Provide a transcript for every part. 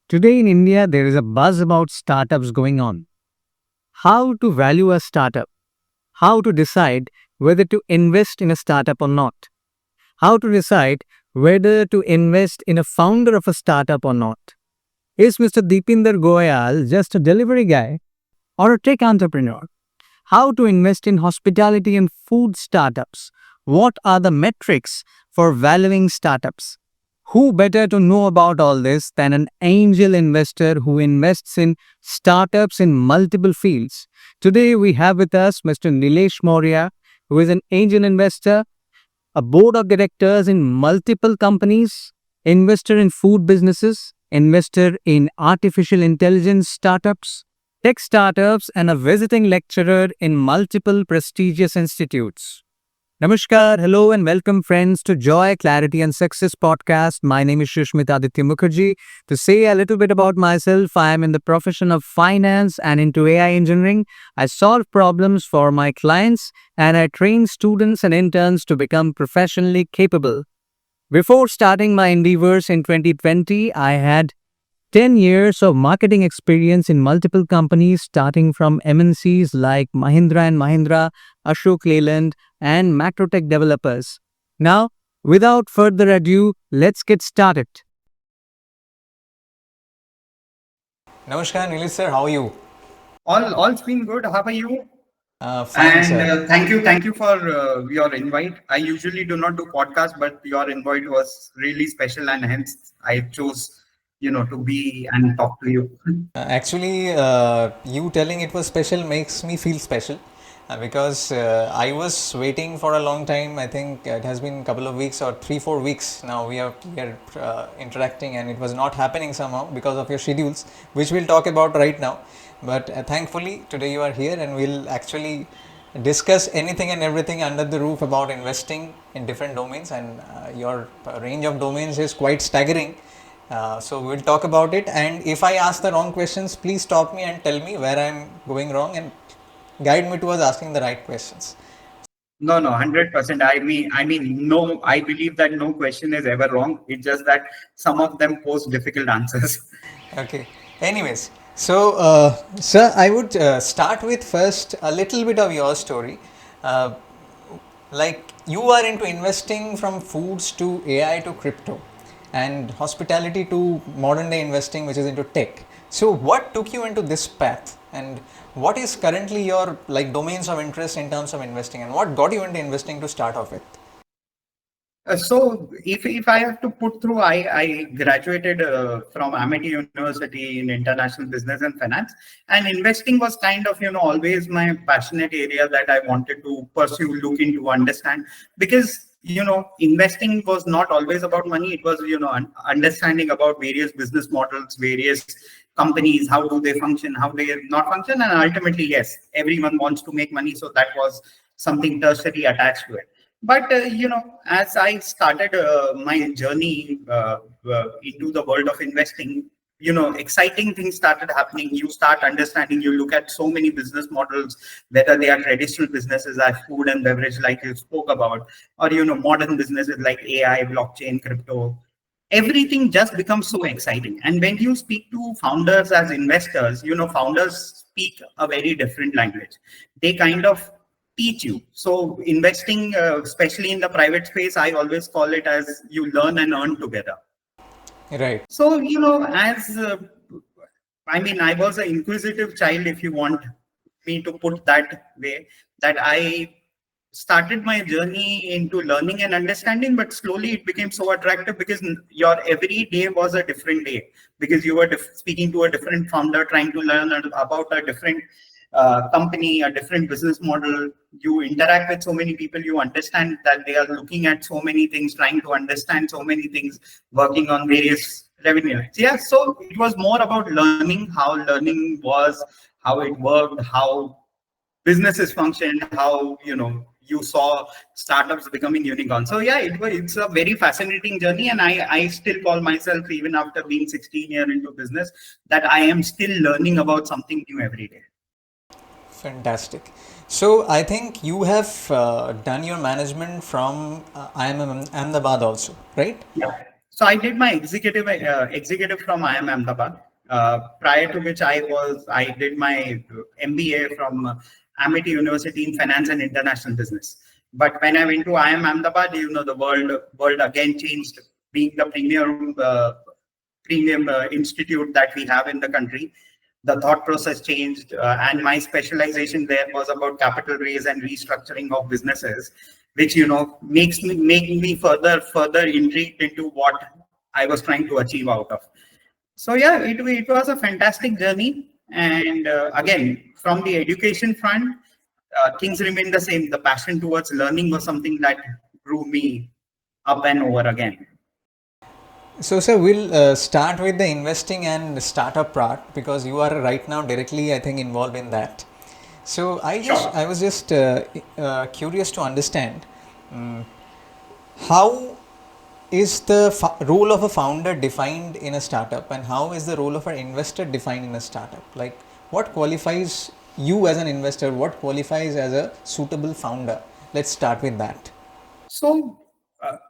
Today in India, there is a buzz about startups going on. How to value a startup, how to decide whether to invest in a startup or not, how to decide whether to invest in a founder of a startup or not. Is Mr. Deepinder Goyal just a delivery guy or a tech entrepreneur? How to invest in hospitality and food startups? What are the metrics for valuing startups? Who better to know about all this than an angel investor who invests in startups in multiple fields? Today we have with us Mr. Nilesh Maurya, who is an angel investor, a board of directors in multiple companies, investor in food businesses, investor in artificial intelligence startups, tech startups, and a visiting lecturer in multiple prestigious institutes. Namaskar, hello, and welcome, friends, to Joy, Clarity, and Success podcast. My name is Shushmita Aditya Mukherjee. To say a little bit about myself, I am in the profession of finance and into AI engineering. I solve problems for my clients and I train students and interns to become professionally capable. Before starting my endeavors in 2020, I had 10 years of marketing experience in multiple companies, starting from MNCs like Mahindra and Mahindra, Ashok Leyland, and Macrotech developers. Now, without further ado, let's get started. Namaskar, Nilesh sir. How are you? All's been good. How are you? Fine, And sir. thank you for your invite. I usually do not do podcasts, but your invite was really special, and hence I chose, to be and talk to you. Actually, you telling it was special makes me feel special because I was waiting for a long time. I think it has been a couple of weeks or 3-4 weeks now. We are interacting, and it was not happening somehow because of your schedules, which we'll talk about right now. But thankfully, today you are here, and we'll actually discuss anything and everything under the roof about investing in different domains. And your range of domains is quite staggering. So we'll talk about it, and if I ask the wrong questions, please stop me and tell me where I'm going wrong and guide me towards asking the right questions. No, 100%. No. I believe that no question is ever wrong. It's just that some of them pose difficult answers. Okay. Anyways, so sir, I would start with first a little bit of your story. Uh, like you are into investing from foods to AI to crypto and hospitality to modern day investing, which is into tech. So what took you into this path, and what is currently your like domains of interest in terms of investing, and what got you into investing to start off with? So if I have to put through, I graduated from Amity University in International Business and Finance, and investing was kind of always my passionate area that I wanted to pursue, look into, understand, because investing was not always about money. It was understanding about various business models, various companies, how do they function, how they not function, and ultimately, yes, everyone wants to make money, so that was something tertiary attached to it. But as I started my journey into the world of investing, exciting things started happening. You start understanding. You look at so many business models, whether they are traditional businesses like food and beverage, like you spoke about, or modern businesses like AI, blockchain, crypto. Everything just becomes so exciting. And when you speak to founders as investors, founders speak a very different language. They kind of teach you. So investing, especially in the private space, I always call it as you learn and earn together. Right. So, as I was an inquisitive child, if you want me to put that way, that I started my journey into learning and understanding, but slowly it became so attractive because your every day was a different day, because you were speaking to a different founder, trying to learn about a different company, a different business model. You interact with so many people, you understand that they are looking at so many things, trying to understand so many things, working on various revenue. Yeah, so it was more about learning, how learning was, how it worked, how businesses function, how you saw startups becoming unicorns. So yeah, it's a very fascinating journey, and I still call myself, even after being 16 years into business, that I am still learning about something new every day. Fantastic. So I think you have done your management from IIM Ahmedabad also, right? Yeah. So I did my executive from IIM Ahmedabad. Prior to which I did my MBA from Amity University in Finance and International Business. But when I went to IIM Ahmedabad, the world again changed, being the premium institute that we have in the country. The thought process changed, and my specialization there was about capital raise and restructuring of businesses, which make me further intrigued into what I was trying to achieve out of. So yeah, it was a fantastic journey, and again, from the education front, things remain the same. The passion towards learning was something that drew me up and over again. So, sir, we'll start with the investing and startup part, because you are right now directly, I think, involved in that. So, I was just curious to understand how is the role of a founder defined in a startup, and how is the role of an investor defined in a startup? Like, what qualifies you as an investor? What qualifies as a suitable founder? Let's start with that. So,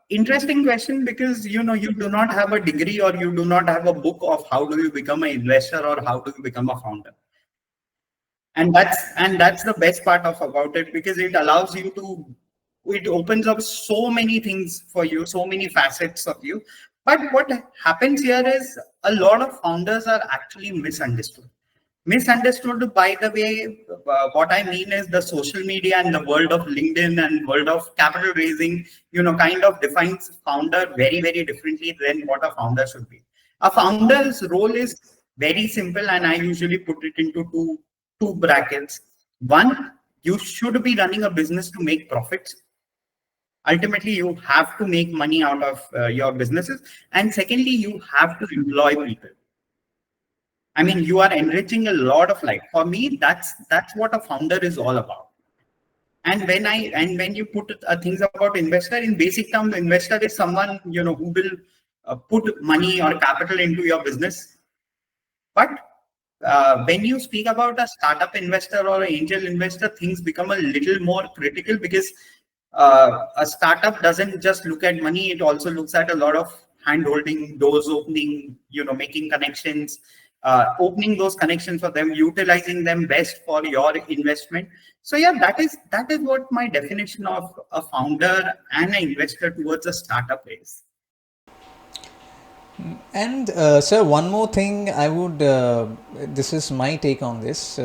interesting question, because you do not have a degree, or you do not have a book of how do you become an investor or how do you become a founder. And that's the best part about it, because it opens up so many things for you, so many facets of you. But what happens here is a lot of founders are actually misunderstood. By the way, what I mean is the social media and the world of LinkedIn and world of capital raising, kind of defines founder very, very differently than what a founder should be. A founder's role is very simple, and I usually put it into two brackets. One, you should be running a business to make profits. Ultimately, you have to make money out of your businesses. And secondly, you have to employ people. I mean, you are enriching a lot of life. For me, that's what a founder is all about. And when you put things about investor, in basic terms, investor is someone who will put money or capital into your business. But when you speak about a startup investor or an angel investor, things become a little more critical, because a startup doesn't just look at money; it also looks at a lot of hand-holding, doors opening, making connections. Opening those connections for them, utilizing them best for your investment. So yeah, that is what my definition of a founder and an investor towards a startup is. And sir, one more thing I would, this is my take on this.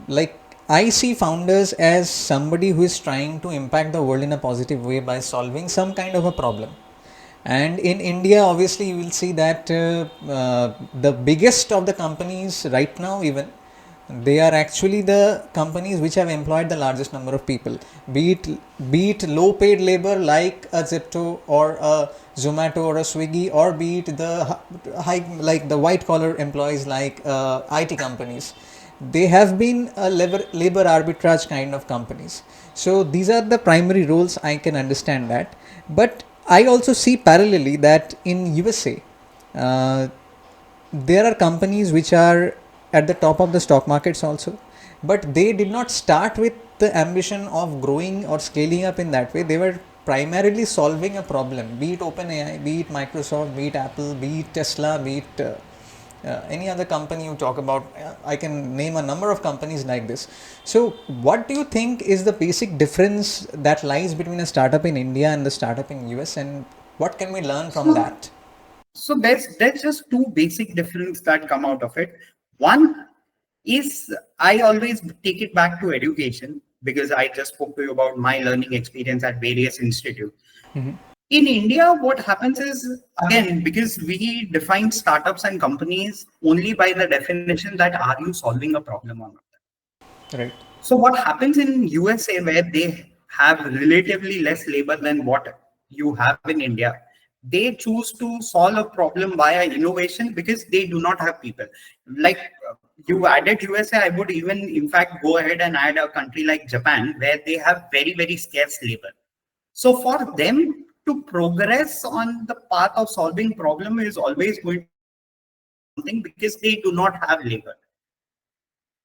Like, I see founders as somebody who is trying to impact the world in a positive way by solving some kind of a problem. And in India, obviously, you will see that the biggest of the companies right now, even, they are actually the companies which have employed the largest number of people, be it low paid labor like a Zepto or a Zomato or a Swiggy, or be it the high, like the white collar employees like IT companies. They have been a labor arbitrage kind of companies. So these are the primary roles. I can understand that, but I also see parallelly that in USA, there are companies which are at the top of the stock markets also, but they did not start with the ambition of growing or scaling up in that way. They were primarily solving a problem, be it OpenAI, be it Microsoft, be it Apple, be it Tesla, be it any other company you talk about. I can name a number of companies like this. So what do you think is the basic difference that lies between a startup in India and the startup in US, and what can we learn from that? So there's just two basic differences that come out of it. One is, I always take it back to education, because I just spoke to you about my learning experience at various institutes. Mm-hmm. In India, what happens is, again, because we define startups and companies only by the definition that are you solving a problem or not. Right. So what happens in USA, where they have relatively less labor than what you have in India, they choose to solve a problem via innovation, because they do not have people. Like, you added USA, I would even in fact go ahead and add a country like Japan, where they have very, very scarce labor. So for them to progress on the path of solving problem is always going to be something, because they do not have labor.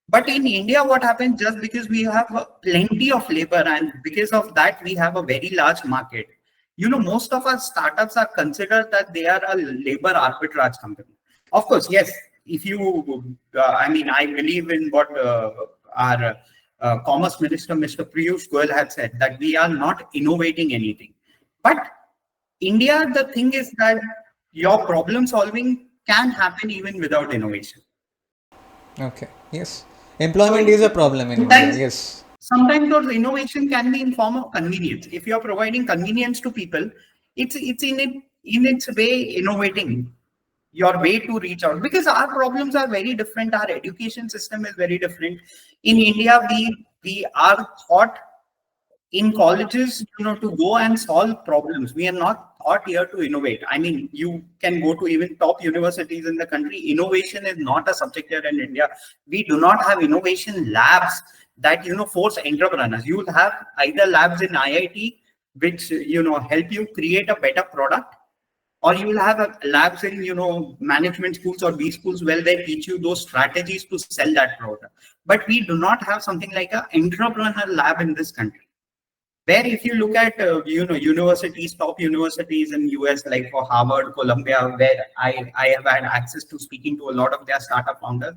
But in India, what happens, just because we have plenty of labor, and because of that we have a very large market, most of our startups are considered that they are a labor arbitrage company. Of course, yes, if you, I believe in what our Commerce Minister, Mr. Piyush Goyal, had said, that we are not innovating anything. But India, the thing is that your problem solving can happen even without innovation. Okay. Yes. Employment is a problem in India. Sometimes, Yes. sometimes those innovation can be in form of convenience. If you are providing convenience to people, it's in its way innovating your way to reach out, because our problems are very different. Our education system is very different. In India, we are taught in colleges, to go and solve problems. We are not taught here to innovate. I mean, you can go to even top universities in the country. Innovation is not a subject here in India. We do not have innovation labs that, force entrepreneurs. You will have either labs in IIT, which, help you create a better product, or you will have labs in, management schools or B schools where they teach you those strategies to sell that product. But we do not have something like an entrepreneur lab in this country, where if you look at universities, top universities in US, like for Harvard, Columbia, where I have had access to speaking to a lot of their startup founders,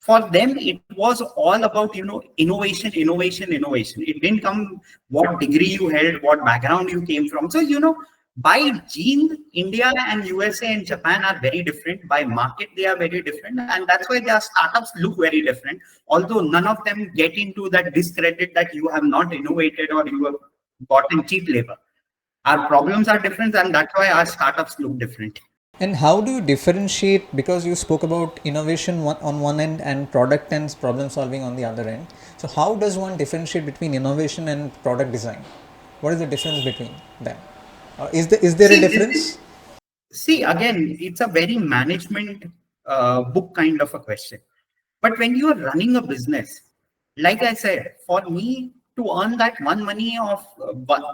for them it was all about innovation. It didn't come what degree you held, what background you came from. So by gene, India and USA and Japan are very different. By market, they are very different, and that's why their startups look very different. Although none of them get into that discredit that you have not innovated or you have gotten cheap labor. Our problems are different, and that's why our startups look different. And how do you differentiate, because you spoke about innovation on one end and product and problem solving on the other end. So how does one differentiate between innovation and product design? What is the difference between them? Is there a difference? See, again, it's a very management book kind of a question. But when you are running a business, like I said, for me to earn that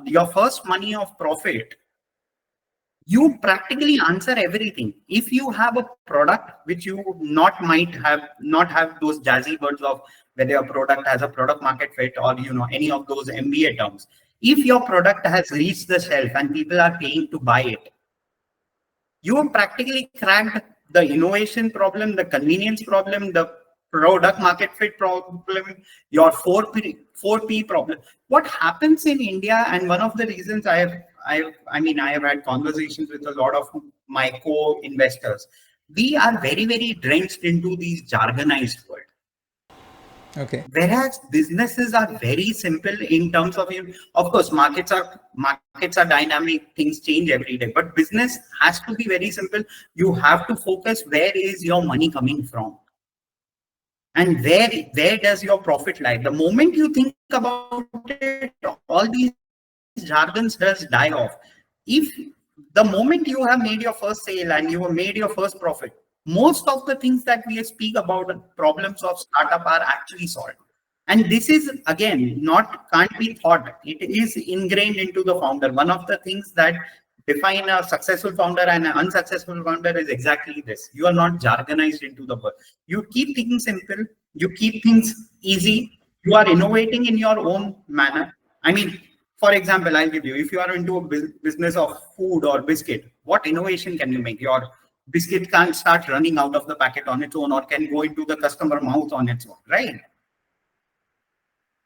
your first money of profit, you practically answer everything. If you have a product which you not have those jazzy words of whether your product has a product market fit or any of those MBA terms. If your product has reached the shelf and people are paying to buy it, you have practically cracked the innovation problem, the convenience problem, the product market fit problem, your 4P problem. What happens in India, and one of the reasons I have had conversations with a lot of my co-investors, we are very, very drenched into these jargonized words. Okay. Whereas businesses are very simple in terms of course, markets are dynamic, things change every day, but business has to be very simple. You have to focus where is your money coming from, and where does your profit lie. The moment you think about it, all these jargons just die off. If the moment you have made your first sale and you have made your first profit, most of the things that we speak about, problems of startup, are actually solved. And this is, again, can't be thought. It is ingrained into the founder. One of the things that define a successful founder and an unsuccessful founder is exactly this. You are not jargonized into the work. You keep things simple. You keep things easy. You are innovating in your own manner. I mean, for example, I'll give you, if you are into a business of food or biscuit, what innovation can you make? Your biscuit can't start running out of the packet on its own, or can go into the customer mouth on its own, right?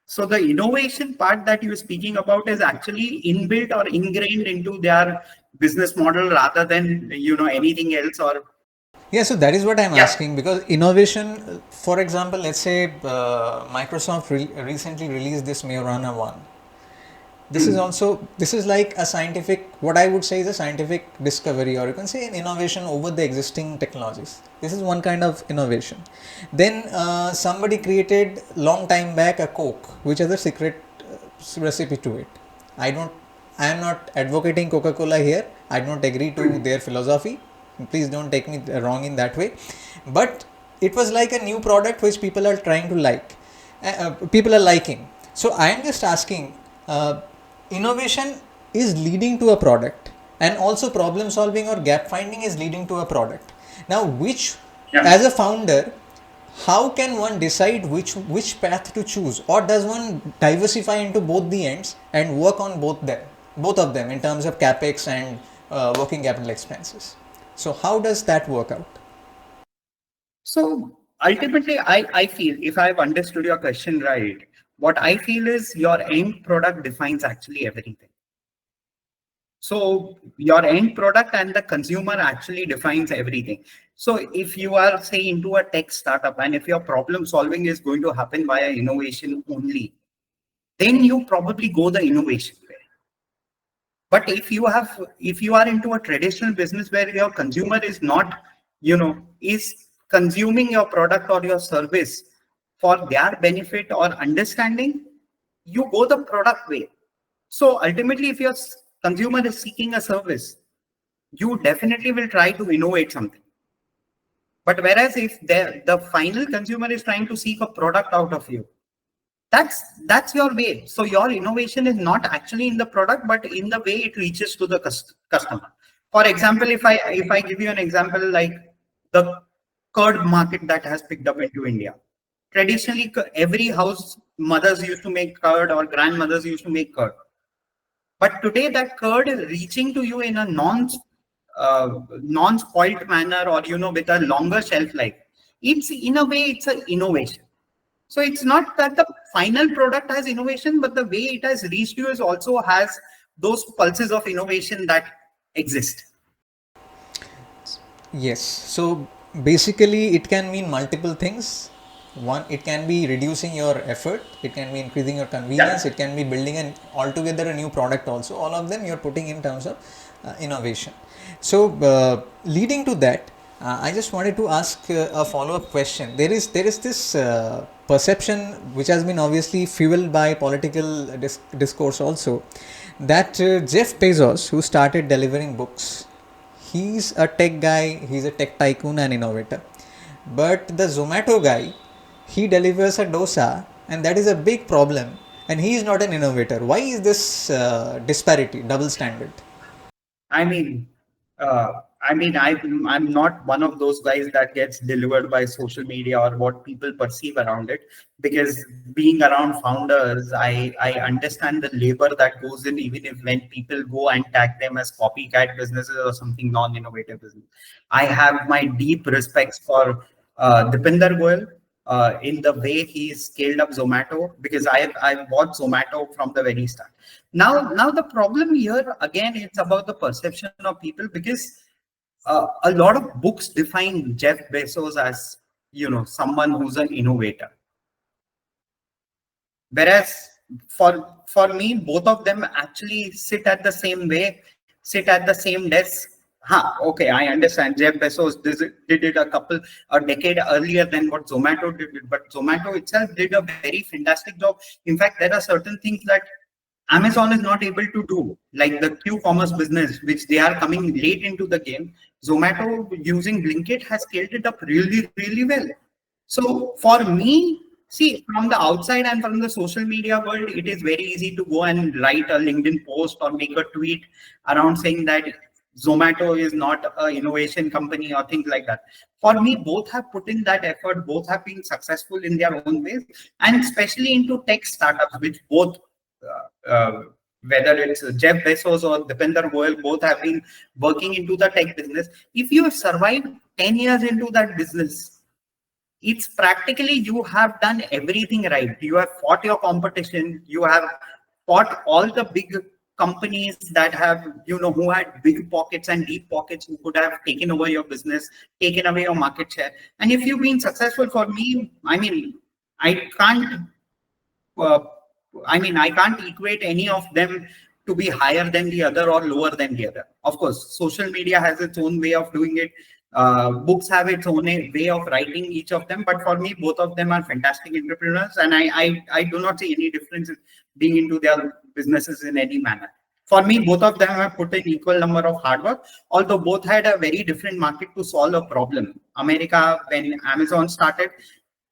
So the innovation part that you're speaking about is actually inbuilt or ingrained into their business model rather than anything else. Or yeah, so that is what I'm asking, because innovation, for example, let's say Microsoft recently released this Maurya 1. This is like a scientific, what I would say is a scientific discovery, or you can say an innovation over the existing technologies. This is one kind of innovation. Then somebody created long time back a Coke, which has a secret recipe to it. I am not advocating Coca-Cola here. I don't agree to their philosophy. Please don't take me wrong in that way. But it was like a new product which people are trying to like. People are liking. So I am just asking, innovation is leading to a product, and also problem solving or gap finding is leading to a product. Now, as a founder, how can one decide which path to choose, or does one diversify into both the ends and work on both them? both of them in terms of capex and working capital expenses. So how does that work out? So ultimately, I feel, if I've understood your question right, what I feel is your end product defines actually everything. So your end product and the consumer actually defines everything. So if you are, say, into a tech startup, and if your problem solving is going to happen via innovation only, then you probably go the innovation way. But if you are into a traditional business where your consumer is not, is consuming your product or your service for their benefit or understanding, you go the product way. So ultimately, if your consumer is seeking a service, you definitely will try to innovate something. But whereas if the final consumer is trying to seek a product out of you, that's your way. So your innovation is not actually in the product, but in the way it reaches to the customer. For example, if I give you an example, like the curd market that has picked up into India. Traditionally, every house mothers used to make curd or grandmothers used to make curd. But today that curd is reaching to you in a non-spoiled manner, or with a longer shelf life. It's, in a way, it's an innovation. So it's not that the final product has innovation, but the way it has reached you is also has those pulses of innovation that exist. Yes. So basically, it can mean multiple things. One, it can be reducing your effort. It can be increasing your convenience. Yeah. It can be building an altogether a new product also. All of them you're putting in terms of innovation. So leading to that, I just wanted to ask a follow-up question. There is this perception which has been obviously fueled by political discourse also, that Jeff Bezos, who started delivering books, he's a tech guy, he's a tech tycoon and innovator. But the Zomato guy, he delivers a dosa, and that is a big problem. And he is not an innovator. Why is this disparity, double standard? I mean, uh, I'm not one of those guys that gets delivered by social media or what people perceive around it, because being around founders, I understand the labor that goes in, even if when people go and tag them as copycat businesses or something non-innovative business. I have my deep respects for Deepinder Goyal, in the way he scaled up Zomato, because I've watched Zomato from the very start. Now the problem here again, it's about the perception of people, because a lot of books define Jeff Bezos as someone who's an innovator, whereas for me, both of them actually sit at the same way, sit at the same desk. Okay, I understand. Jeff Bezos did it a decade earlier than what Zomato did it, but Zomato itself did a very fantastic job. In fact, there are certain things that Amazon is not able to do, like the Q-commerce business, which they are coming late into the game. Zomato, using Blinkit, has scaled it up really, really well. So for me, see, from the outside and from the social media world, it is very easy to go and write a LinkedIn post or make a tweet around saying that Zomato is not an innovation company or things like that. For me, both have put in that effort, both have been successful in their own ways, and especially into tech startups, which both, whether it's Jeff Bezos or Deepinder Goyal, both have been working into the tech business. If you have survived 10 years into that business, it's practically you have done everything right. You have fought your competition. You have fought all the big companies that have, who had big pockets and deep pockets, who could have taken over your business, taken away your market share. And if you've been successful, for me, I can't, uh, I can't equate any of them to be higher than the other or lower than the other. Of course, social media has its own way of doing it. Books have its own way of writing each of them, but for me, both of them are fantastic entrepreneurs, and I do not see any difference in being into their businesses in any manner. For me, both of them have put an equal number of hard work, although both had a very different market to solve a problem. America, when Amazon started,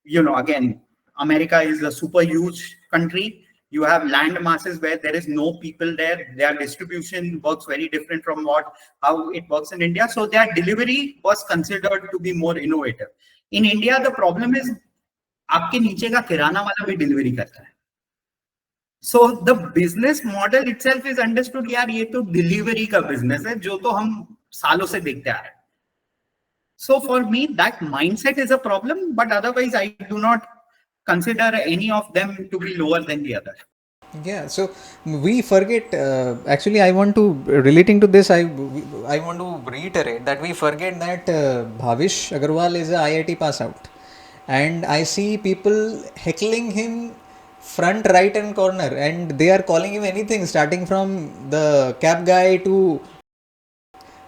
again, America is a super huge country. You have land masses where there is no people there. Their distribution works very different from how it works in India. So their delivery was considered to be more innovative. In India, the problem is आपके नीचे का किराना वाला भी delivery करता है. So the business model itself is understood. यार ये तो delivery का business है जो तो हम सालों से देखते आ रहे हैं. So for me, that mindset is a problem, but otherwise, I do not consider any of them to be lower than the other. Yeah, so we forget. Actually, I want to relating to this. I want to reiterate that we forget that Bhavish Agarwal is a IIT pass out, and I see people heckling him front, right, and corner, and they are calling him anything, starting from the cab guy to.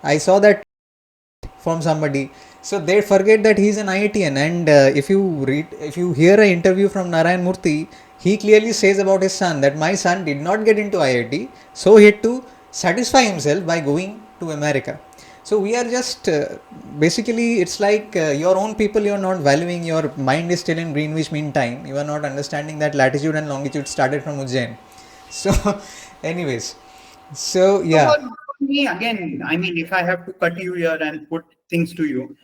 I saw that from somebody. So they forget that he's an IITian, and if you hear an interview from Narayan Murthy, he clearly says about his son that my son did not get into IIT, so he had to satisfy himself by going to America. So we are just basically it's like your own people you are not valuing. Your mind is still in Greenwich Mean Time. You are not understanding that latitude and longitude started from Ujjain. So, anyways, so So yeah. for me, again, I mean, if I have to cut you here and put things to you,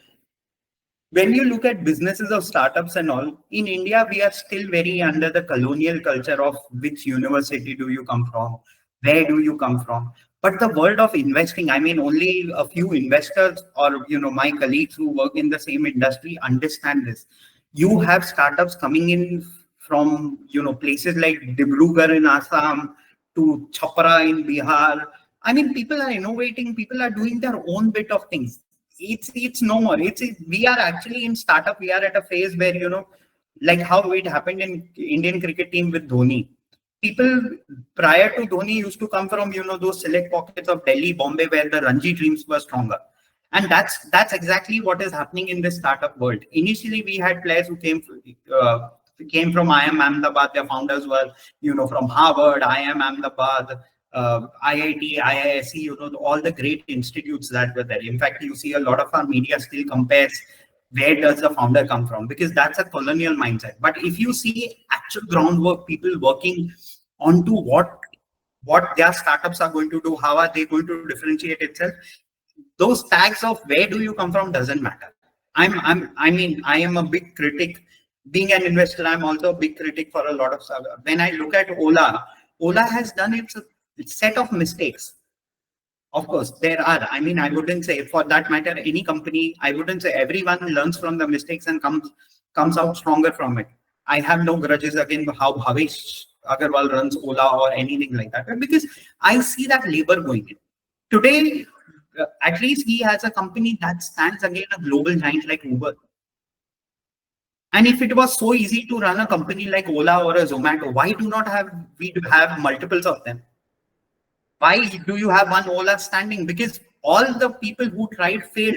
when you look at businesses of startups and all, in India, we are still very under the colonial culture of which university do you come from, where do you come from. But the world of investing, I mean, only a few investors or my colleagues who work in the same industry understand this. You have startups coming in from places like Dibrugarh in Assam to Chhapra in Bihar. I mean, people are innovating, people are doing their own bit of things. It's no more. We are actually in startup. We are at a phase where like how it happened in Indian cricket team with Dhoni. People prior to Dhoni used to come from those select pockets of Delhi, Bombay, where the Ranji dreams were stronger. And that's exactly what is happening in this startup world. Initially, we had players who came from IIM Ahmedabad. Their founders were from Harvard, IIM Ahmedabad, IIT, IISc, all the great institutes that were there. In fact, you see a lot of our media still compares where does the founder come from, because that's a colonial mindset. But if you see actual groundwork, people working onto what their startups are going to do, how are they going to differentiate itself, those tags of where do you come from doesn't matter. I am a big critic. Being an investor, I'm also a big critic for a lot of stuff. When I look at Ola has done its set of mistakes. Of course, there are. I mean, I wouldn't say for that matter, any company, I wouldn't say everyone learns from the mistakes and comes out stronger from it. I have no grudges against how Bhavesh Agarwal runs Ola or anything like that, because I see that labor going in. Today, at least he has a company that stands against a global giant like Uber. And if it was so easy to run a company like Ola or a Zomato, why do not have we have multiples of them? Why do you have one Ola standing? Because all the people who tried failed.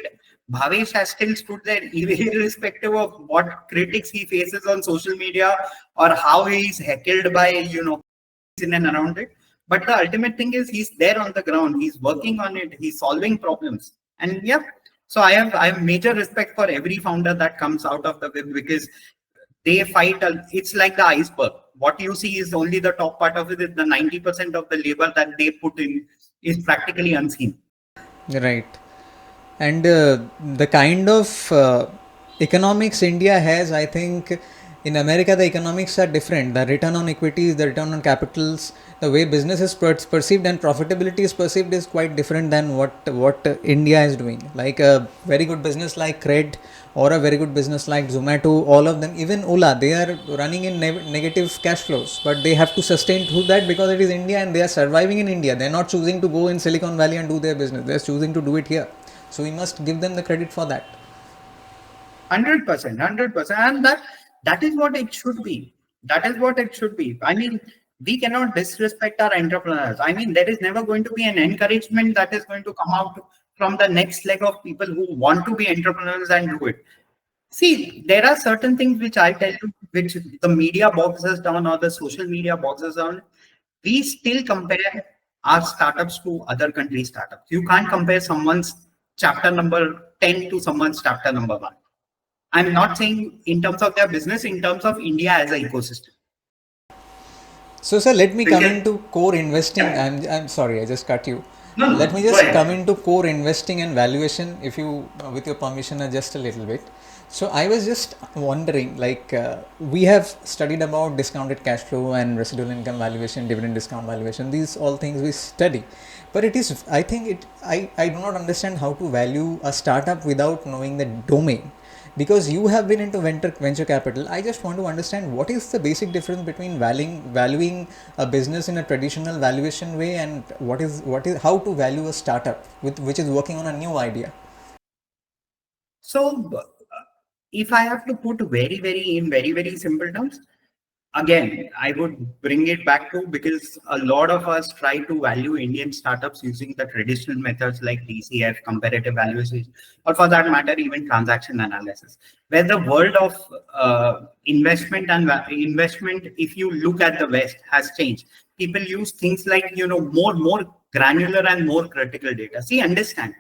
Bhavesh has still stood there, irrespective of what critics he faces on social media or how he's heckled by in and around it. But the ultimate thing is he's there on the ground. He's working on it. He's solving problems. And yeah, so I have major respect for every founder that comes out of the web, because they fight. It's like the iceberg. What you see is only the top part of it. The 90% of the labor that they put in is practically unseen. Right. And the kind of economics India has, I think in America the economics are different. The return on equities, the return on capitals, the way business is perceived and profitability is perceived is quite different than what India is doing. Like a very good business like Cred or a very good business like Zomato, all of them, even Ola, they are running in negative cash flows, but they have to sustain through that because it is India and they are surviving in India. They are not choosing to go in Silicon Valley and do their business. They are choosing to do it here. So we must give them the credit for that. 100%, 100%, and that is what it should be. That is what it should be. I mean, we cannot disrespect our entrepreneurs. I mean, there is never going to be an encouragement that is going to come out from the next leg of people who want to be entrepreneurs and do it. See, there are certain things which I tell you, which the media boxes down or the social media boxes down. We still compare our startups to other country startups. You can't compare someone's chapter number 10 to someone's chapter number 1. I'm not saying in terms of their business, in terms of India as an ecosystem. So, sir, let me come Because- into core investing. I'm sorry, I just cut you. No, Let me no, go just come ahead. into core investing and valuation, if you, with your permission, just a little bit. So I was just wondering, like, we have studied about discounted cash flow and residual income valuation, dividend discount valuation. These all things we study, but it is, I think it, I do not understand how to value a startup without knowing the domain. Because you have been into venture capital, I just want to understand what is the basic difference between valuing a business in a traditional valuation way, and what is how to value a startup which is working on a new idea. So, if I have to put very simple terms, again, I would bring it back to, because a lot of us try to value Indian startups using the traditional methods like DCF, comparative valuation, or for that matter, even transaction analysis, where the world of investment and investment, if you look at the West, has changed. People use things like, more granular and more critical data. See, understand,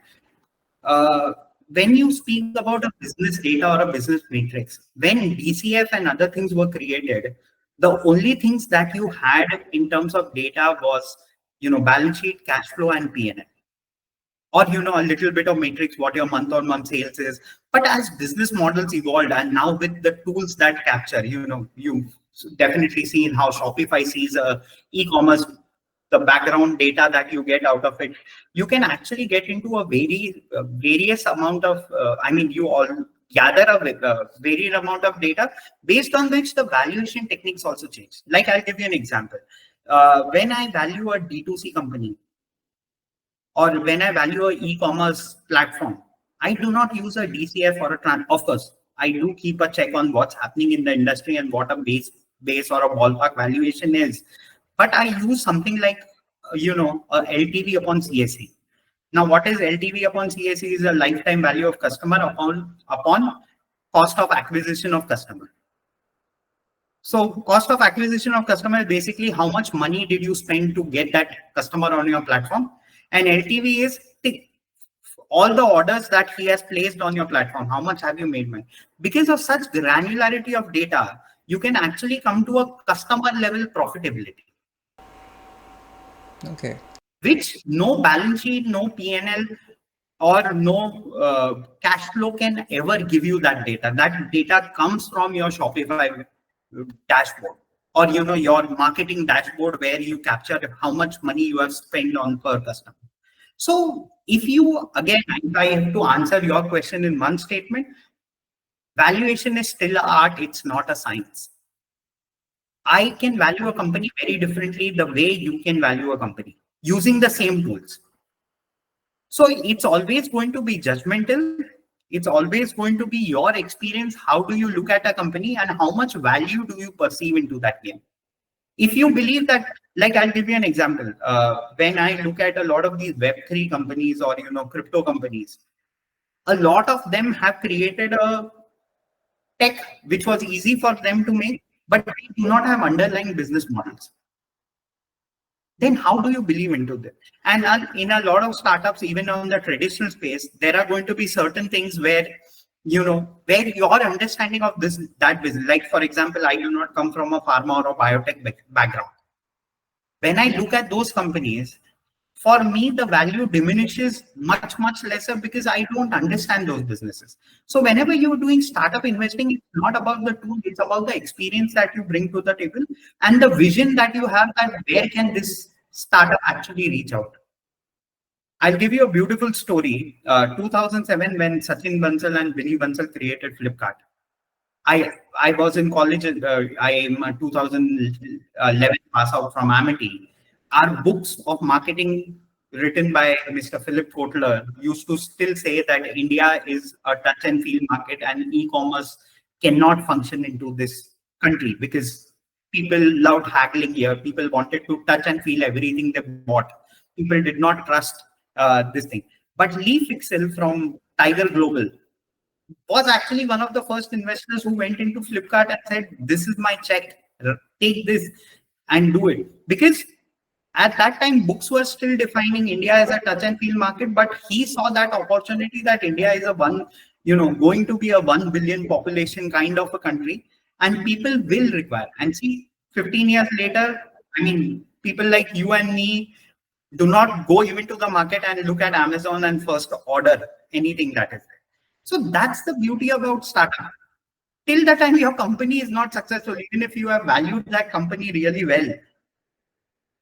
uh, when you speak about a business data or a business matrix, when DCF and other things were created, the only things that you had in terms of data was, balance sheet, cash flow, and P&L, or a little bit of matrix, what your month on month sales is. But as business models evolved, and now with the tools that capture, you've definitely seen how Shopify sees e-commerce, the background data that you get out of it, you can actually get into a very various amount of you all gather a varied amount of data, based on which the valuation techniques also change. Like, I'll give you an example. When I value a D2C company, or when I value a e-commerce platform, I do not use a DCF or a trans. Of course, I do keep a check on what's happening in the industry and what a base or a ballpark valuation is. But I use something like, a LTV upon CAC. Now, what is LTV upon CAC? Is a lifetime value of customer upon cost of acquisition of customer. So cost of acquisition of customer is basically how much money did you spend to get that customer on your platform. And LTV is all the orders that he has placed on your platform. How much have you made money? Because of such granularity of data, you can actually come to a customer level profitability, Okay. which no balance sheet, no PNL, or no cash flow can ever give you that data. That data comes from your Shopify dashboard, or your marketing dashboard, where you capture how much money you have spent on per customer. So if I have to answer your question in one statement, valuation is still art, it's not a science. I can value a company very differently the way you can value a company using the same tools. So it's always going to be judgmental. It's always going to be your experience. How do you look at a company, and how much value do you perceive into that game? If you believe that, like, I'll give you an example. When I look at a lot of these Web3 companies, or crypto companies, a lot of them have created a tech which was easy for them to make, but they do not have underlying business models. Then how do you believe into this? And in a lot of startups, even on the traditional space, there are going to be certain things where, where your understanding of that business, like, for example, I do not come from a pharma or a biotech background. When I look at those companies, for me, the value diminishes much lesser, because I don't understand those businesses. So whenever you're doing startup investing, it's not about the tool, it's about the experience that you bring to the table, and the vision that you have, that where can this startup actually reach out. I'll give you a beautiful story. 2007, when Sachin Bansal and Vinny Bansal created Flipkart. I was in college. I am a 2011 pass out from Amity. Our books of marketing written by Mr. Philip Kotler used to still say that India is a touch and feel market, and e-commerce cannot function into this country, because people loved haggling here. People wanted to touch and feel everything they bought. People did not trust this thing. But Lee Fixel from Tiger Global was actually one of the first investors who went into Flipkart and said, "This is my check, take this and do it." Because at that time, books were still defining India as a touch and feel market, but he saw that opportunity, that India is going to be a 1 billion population kind of a country, and people will require. And see, 15 years later, people like you and me, Do not go even to the market and look at Amazon and first order anything that is there. So that's the beauty about startup. Till the time your company is not successful, even if you have valued that company really well,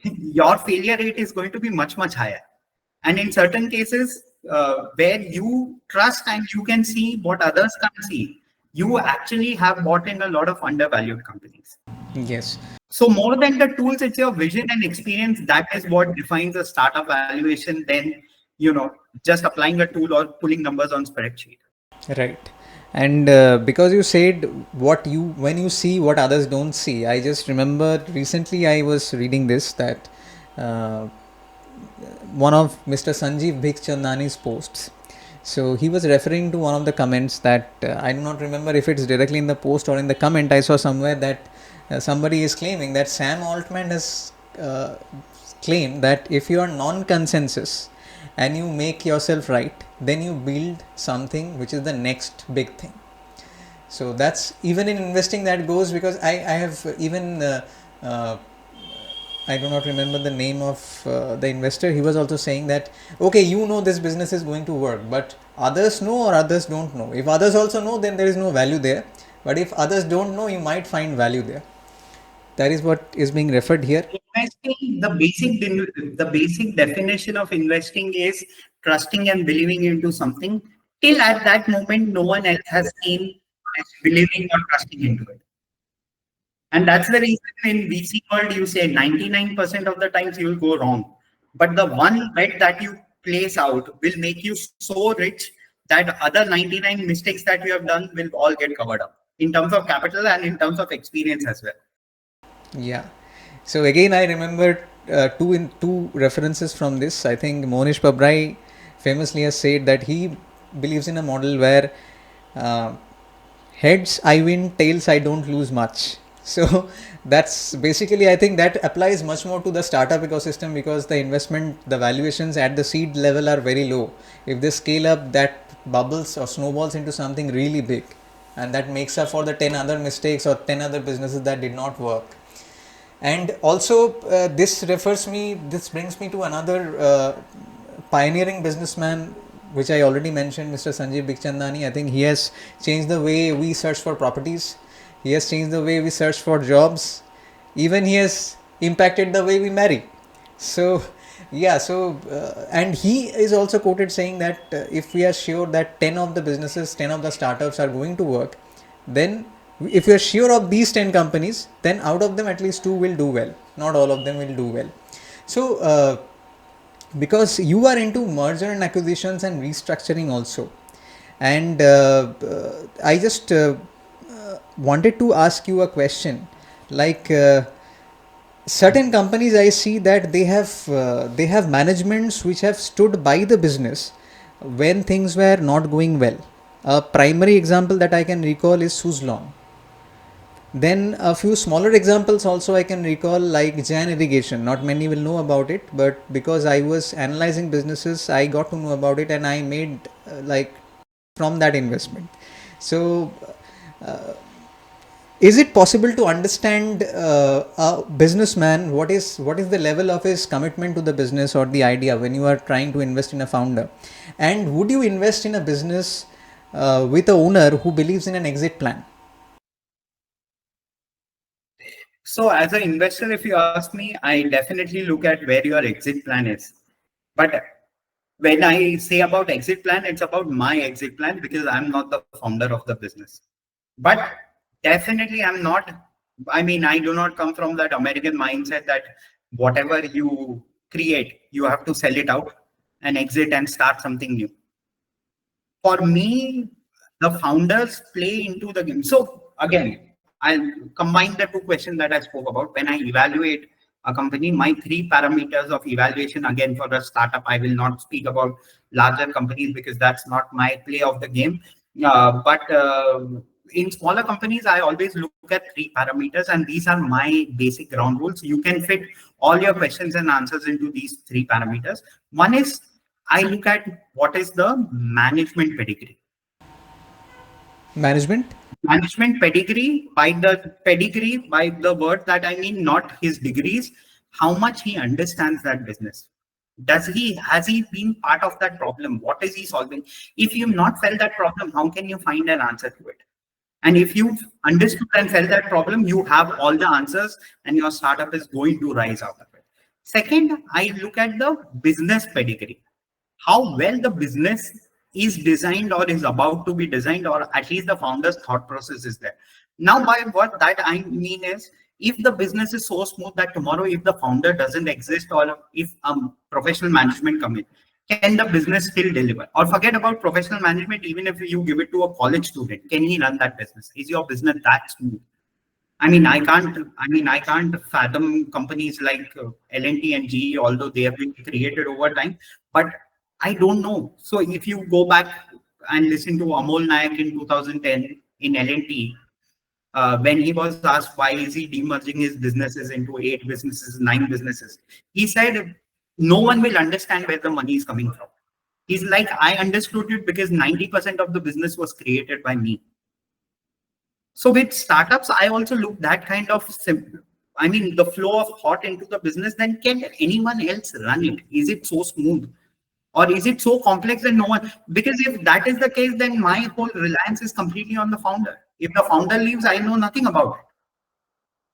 your failure rate is going to be much, much higher. And in certain cases, where you trust and you can see what others can't see, you actually have bought in a lot of undervalued companies. Yes. So more than the tools, it's your vision and experience. That is what defines a startup valuation than, just applying a tool or pulling numbers on spreadsheet. Right. And because you said when you see what others don't see, I just remember recently I was reading this, that one of Mr. Sanjeev Bhikhchandani's posts. So he was referring to one of the comments that I do not remember if it's directly in the post or in the comment. I saw somewhere that somebody is claiming that Sam Altman has claimed that if you are non-consensus and you make yourself right, then you build something which is the next big thing. So that's even in investing that goes, because I have even I do not remember the name of the investor. He was also saying that, okay, this business is going to work, but others know or others don't know. If others also know, then there is no value there. But if others don't know, you might find value there. That is what is being referred here. Investing, the basic definition of investing is trusting and believing into something. Till at that moment, no one else has seen believing or trusting into it. And that's the reason in VC world, you say 99% of the times you will go wrong. But the one bet that you place out will make you so rich that other 99 mistakes that you have done will all get covered up in terms of capital and in terms of experience as well. Yeah. So again, I remember two references from this. I think Monish Pabrai famously has said that he believes in a model where heads I win, tails I don't lose much. So that's basically, I think that applies much more to the startup ecosystem, because the valuations at the seed level are very low. If they scale up, that bubbles or snowballs into something really big, and that makes up for the 10 other mistakes or 10 other businesses that did not work. And also this brings me to another pioneering businessman, which I already mentioned, Mr. Sanjeev Bikhchandani. I think he has changed the way we search for properties. He has changed the way we search for jobs. Even he has impacted the way we marry. So yeah, and he is also quoted saying that if we are sure that 10 of the startups are going to work, then if you are sure of these 10 companies, then out of them at least 2 will do well. Not all of them will do well. So because you are into merger and acquisitions and restructuring also, and I just wanted to ask you a question, like certain companies I see that they have managements which have stood by the business when things were not going well. A primary example that I can recall is Suzlon. Then a few smaller examples also I can recall, like Jan Irrigation. Not many will know about it, but because I was analyzing businesses, I got to know about it, and I made from that investment. So is it possible to understand a businessman, what is the level of his commitment to the business or the idea when you are trying to invest in a founder? And would you invest in a business with a owner who believes in an exit plan? So as an investor, if you ask me, I definitely look at where your exit plan is. But when I say about exit plan, it's about my exit plan, because I'm not the founder of the business. But definitely I do not come from that American mindset that whatever you create, you have to sell it out and exit and start something new. For me, the founders play into the game. So again, I'll combine the two questions that I spoke about. When I evaluate a company, my 3 parameters of evaluation, again, for a startup, I will not speak about larger companies because that's not my play of the game. But in smaller companies, I always look at 3 parameters, and these are my basic ground rules. You can fit all your questions and answers into these 3 parameters. One is, I look at what is the management pedigree. Management pedigree, by the word that I mean, not his degrees, how much he understands that business. Has he been part of that problem? What is he solving? If you've not felt that problem, how can you find an answer to it? And if you've understood and felt that problem, you have all the answers and your startup is going to rise out of it. Second, I look at the business pedigree, how well the business is designed or is about to be designed, or at least the founder's thought process is there. Now, by what that I mean is, if the business is so smooth that tomorrow, if the founder doesn't exist, or if professional management come in, can the business still deliver? Or forget about professional management, even if you give it to a college student, can he run that business? Is your business that smooth? I can't fathom companies like L&T and GE, although they have been created over time, but I don't know. So if you go back and listen to Amol Nayak in 2010 in L&T, when he was asked why is he demerging his businesses into 8 businesses, 9 businesses, he said, no one will understand where the money is coming from. He's like, I understood it because 90% of the business was created by me. So with startups, I also look that kind of the flow of thought into the business, then can anyone else run it? Is it so smooth? Or is it so complex that no one? Because if that is the case, then my whole reliance is completely on the founder. If the founder leaves, I know nothing about it.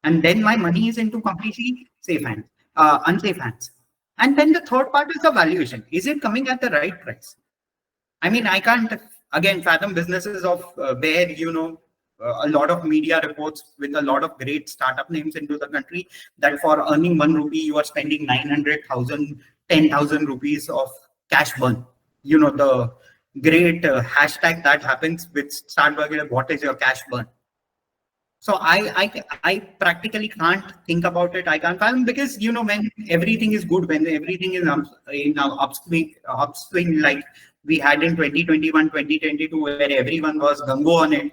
And then my money is into completely safe hands, unsafe hands. And then the third part is the valuation. Is it coming at the right price? I can't, again, fathom businesses of where, a lot of media reports with a lot of great startup names into the country, that for earning 1 rupee, you are spending 900,000, 10,000 rupees of cash burn. The great hashtag that happens with Startburger, what is your cash burn? So I practically can't think about it. I can't fathom, because when everything is good, when everything is in upswing like we had in 2021, 2022, where everyone was gung-ho on it,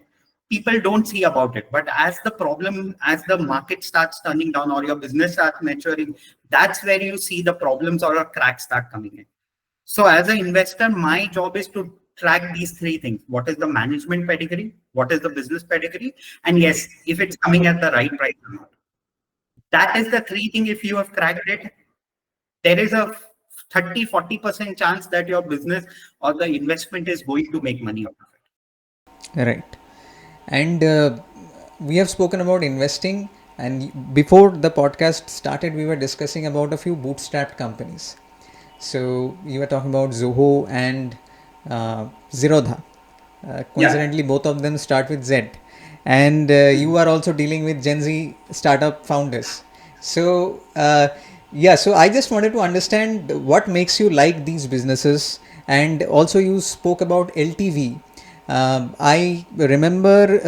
people don't see about it. But as the market starts turning down or your business starts maturing, that's where you see the problems or cracks start coming in. So as an investor, my job is to track these 3 things. What is the management pedigree? What is the business pedigree? And yes, if it's coming at the right price or not. That is the 3 things. If you have cracked it, there is a 30-40% chance that your business or the investment is going to make money out of it. Right. And we have spoken about investing. And before the podcast started, we were discussing about a few bootstrapped companies. So you were talking about Zoho and Zerodha. Coincidentally, both of them start with Z. And you are also dealing with Gen Z startup founders. So so I just wanted to understand what makes you like these businesses. And also you spoke about LTV. I remember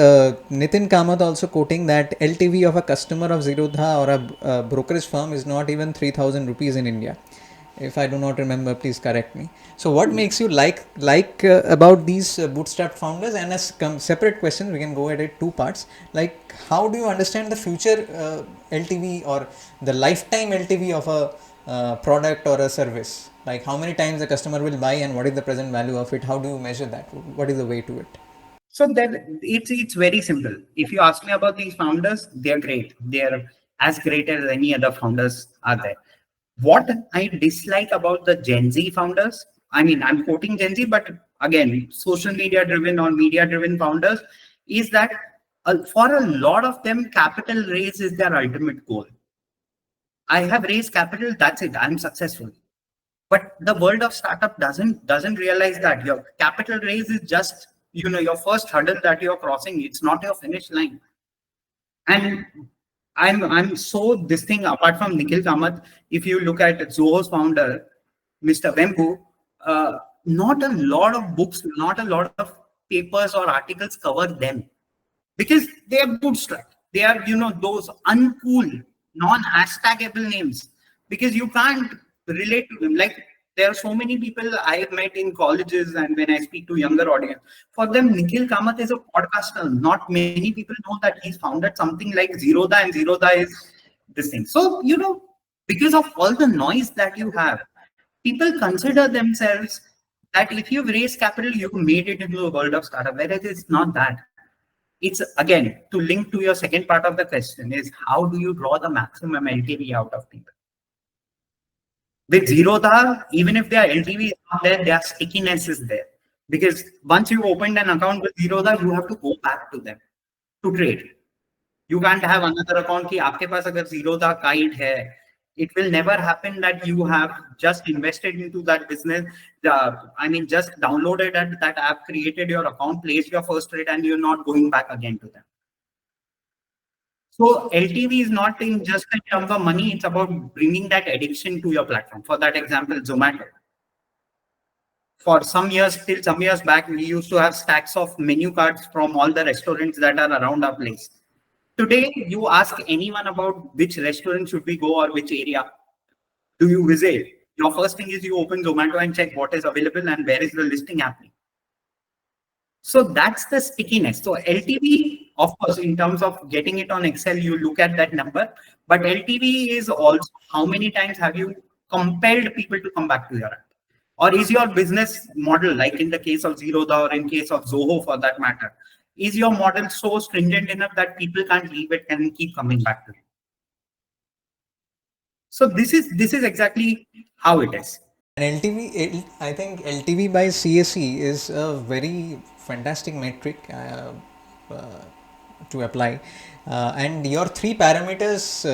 Nitin Kamath also quoting that LTV of a customer of Zerodha or a brokerage firm is not even 3,000 rupees in India. If I do not remember, please correct me. So what makes you like about these bootstrap founders? And as separate questions, we can go at it 2 parts. Like, how do you understand the future LTV or the lifetime LTV of a product or a service? Like, how many times the customer will buy and what is the present value of it? How do you measure that? What is the way to it? So then it's very simple. If you ask me about these founders, they're great. They're as great as any other founders are there. What I dislike about the Gen Z founders, I'm quoting Gen Z, but again, social media driven or media driven founders, is that for a lot of them, capital raise is their ultimate goal. I have raised capital, that's it, I'm successful. But the world of startup doesn't realize that your capital raise is just your first hurdle that you're crossing. It's not your finish line. And I'm so this thing, apart from Nikhil Kamath, if you look at Zoho's founder, Mr. Vembu, not a lot of books, not a lot of papers or articles cover them, because they are bootstrapped. They are, those uncool, non-hashtagable names, because you can't relate to them. Like, there are so many people I have met in colleges and when I speak to younger audience, for them, Nikhil Kamath is a podcaster. Not many people know that he's founded something like Zerodha, and Zerodha is this thing. So, because of all the noise that you have, people consider themselves that if you've raised capital, you've made it into the world of startup, whereas it's not that. It's, again, to link to your second part of the question, is how do you draw the maximum LTV out of people? With Zerodha, even if their LTV is not there, their stickiness is there. Because once you opened an account with Zerodha, you have to go back to them to trade. You can't have another account कि आपके पास अगर Zerodha kite है. It will never happen that you have just invested into that business. Just downloaded that app, created your account, placed your first trade, and you're not going back again to them. So LTV is not in just in terms of money, it's about bringing that addiction to your platform. For that example, Zomato. For some years, till some years back, we used to have stacks of menu cards from all the restaurants that are around our place. Today, you ask anyone about which restaurant should we go or which area do you visit. Your first thing is you open Zomato and check what is available and where is the listing happening. So that's the stickiness. So LTV, of course, in terms of getting it on Excel, you look at that number, but LTV is also how many times have you compelled people to come back to your app? Or is your business model, like in the case of Zerodha or in case of Zoho for that matter, is your model so stringent enough that people can't leave it and keep coming back to it? So this is exactly how it is. And I think LTV by CAC is a very fantastic metric to apply. And your three parameters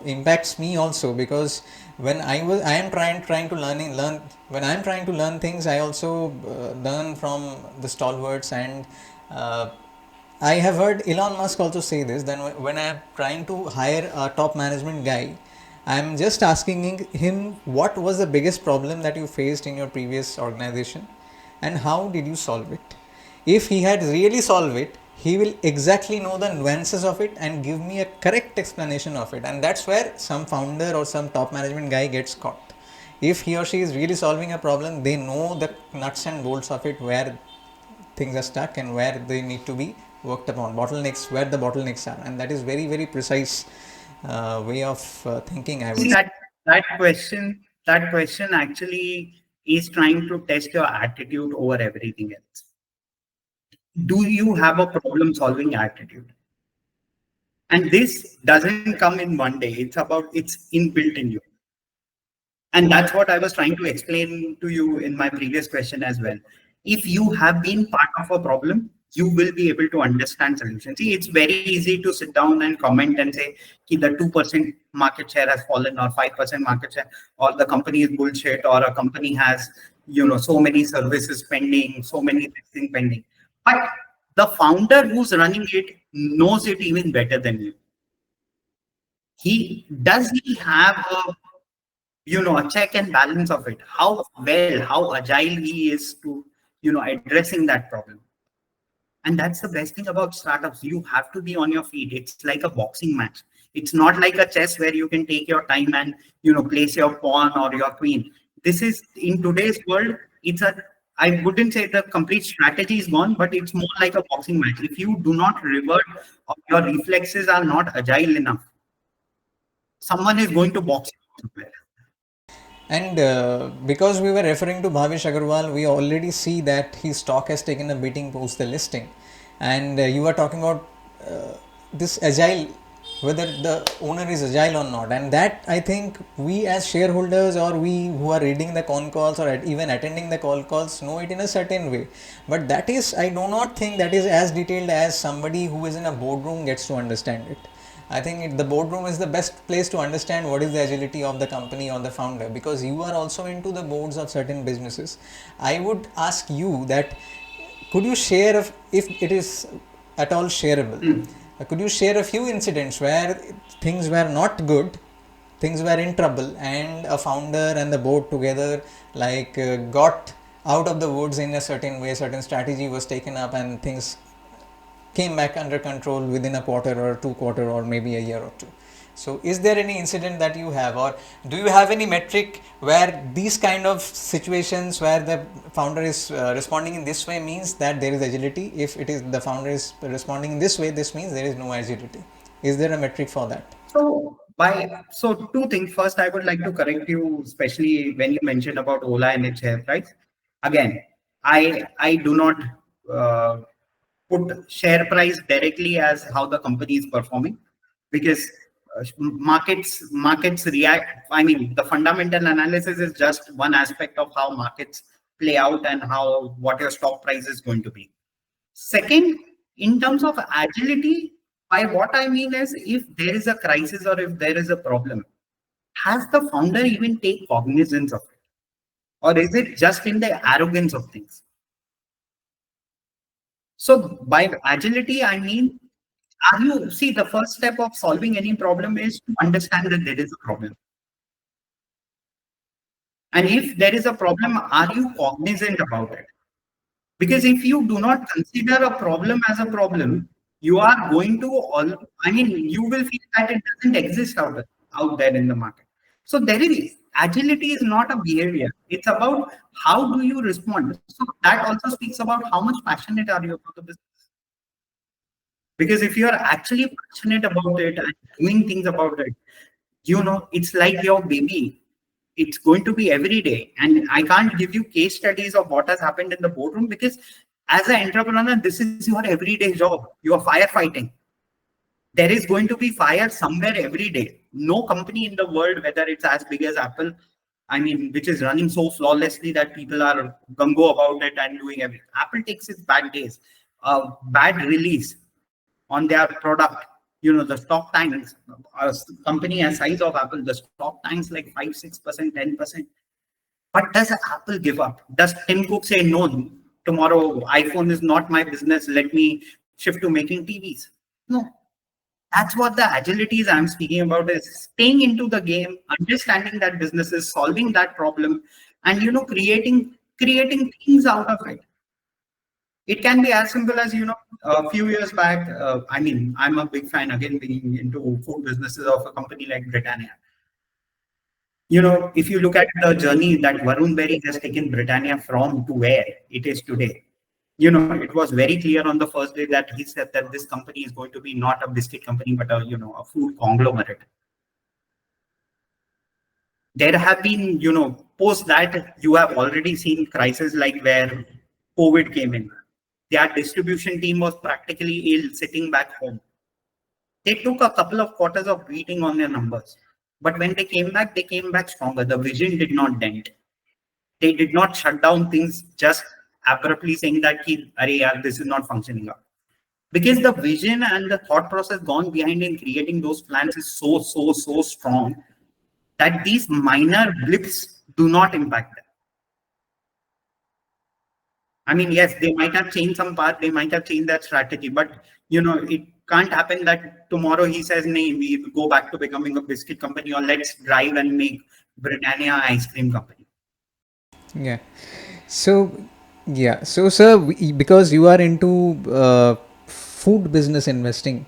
impacts me also, because when I am trying to learn when I am trying to learn things, I also learn from the stalwarts. And I have heard Elon Musk also say this. Then when I am trying to hire a top management guy, I'm just asking him, what was the biggest problem that you faced in your previous organization and how did you solve it? If he had really solved it, he will exactly know the nuances of it and give me a correct explanation of it. And that's where some founder or some top management guy gets caught. If he or she is really solving a problem, they know the nuts and bolts of it, where things are stuck and where they need to be worked upon, bottlenecks, where the bottlenecks are. And that is very, very precise way of thinking, I would say. That question actually is trying to test your attitude over everything else. Do you have a problem solving attitude? And this doesn't come in one day. It's inbuilt in you. And that's what I was trying to explain to you in my previous question as well. If you have been part of a problem, you will be able to understand solutions. See, it's very easy to sit down and comment and say the 2% market share has fallen or 5% market share, or the company is bullshit, or a company has so many services pending, so many things pending. But the founder who's running it knows it even better than you. He have a check and balance of it, how agile he is to addressing that problem. And that's the best thing about startups. You have to be on your feet. It's like a boxing match. It's not like a chess where you can take your time and place your pawn or your queen. This is, in today's world, I wouldn't say the complete strategy is gone, but it's more like a boxing match. If you do not revert or your reflexes are not agile enough, someone is going to box you somewhere. And because we were referring to Bhavish Agarwal, we already see that his stock has taken a beating post the listing. And you are talking about this agile, whether the owner is agile or not. And that, I think, we as shareholders or we who are reading the con calls or even attending the call calls know it in a certain way. But that is, I do not think that is as detailed as somebody who is in a boardroom gets to understand it. I think the boardroom is the best place to understand what is the agility of the company or the founder, because you are also into the boards of certain businesses. I would ask you that, could you share, if it is at all shareable, could you share a few incidents where things were not good, things were in trouble, and a founder and the board together got out of the woods in a certain way, certain strategy was taken up and things came back under control within a quarter or 2 quarters or maybe a year or two? So is there any incident that you have, or do you have any metric where these kind of situations where the founder is responding in this way means that there is agility? If it is the founder is responding in this way, this means there is no agility. Is there a metric for that? So two things. First, I would like to correct you, especially when you mentioned about Ola and its share price. Again, I do not put share price directly as how the company is performing, because markets react. I mean, the fundamental analysis is just one aspect of how markets play out and how what your stock price is going to be. Second, in terms of agility, by what I mean is if there is a crisis or if there is a problem, has the founder even take cognizance of it? Or is it just in the arrogance of things? So by agility, I mean, are you see the first step of solving any problem is to understand that there is a problem. And if there is a problem, are you cognizant about it? Because if you do not consider a problem as a problem, you are going to all, I mean, you will feel that it doesn't exist out there in the market. So there is agility is not a behavior. It's about how do you respond. So that also speaks about how much passionate are you about the business. Because if you're actually passionate about it and doing things about it, it's like your baby. It's going to be every day. And I can't give you case studies of what has happened in the boardroom because as an entrepreneur, this is your everyday job. You are firefighting. There is going to be fire somewhere every day. No company in the world, whether it's as big as Apple, I mean, which is running so flawlessly that people are gung-ho about it and doing everything. Apple takes its bad days, bad release on their product. The stock tanks, a company as size of Apple, the stock tanks like 5, 6%, 10%. But does Apple give up? Does Tim Cook say, no, tomorrow iPhone is not my business, let me shift to making TVs? No. That's what the agilities I'm speaking about is staying into the game, understanding that business is solving that problem, and creating things out of it. It can be as simple as, a few years back, I mean, I'm a big fan, again, being into food businesses of a company like Britannia. If you look at the journey that Varun Berry has taken Britannia from to where it is today, it was very clear on the first day that he said that this company is going to be not a biscuit company, but a food conglomerate. There have been, post that you have already seen crises like where COVID came in. Their distribution team was practically ill, sitting back home. They took a couple of quarters of beating on their numbers. But when they came back stronger. The vision did not dent. They did not shut down things just abruptly saying that this is not functioning out. Because the vision and the thought process gone behind in creating those plans is so strong that these minor blips do not impact them. I mean, yes, they might have changed some part, they might have changed that strategy, but it can't happen that tomorrow he says, "Nee, we go back to becoming a biscuit company, or let's drive and make Britannia ice cream company." Yeah. So, sir, because you are into food business investing,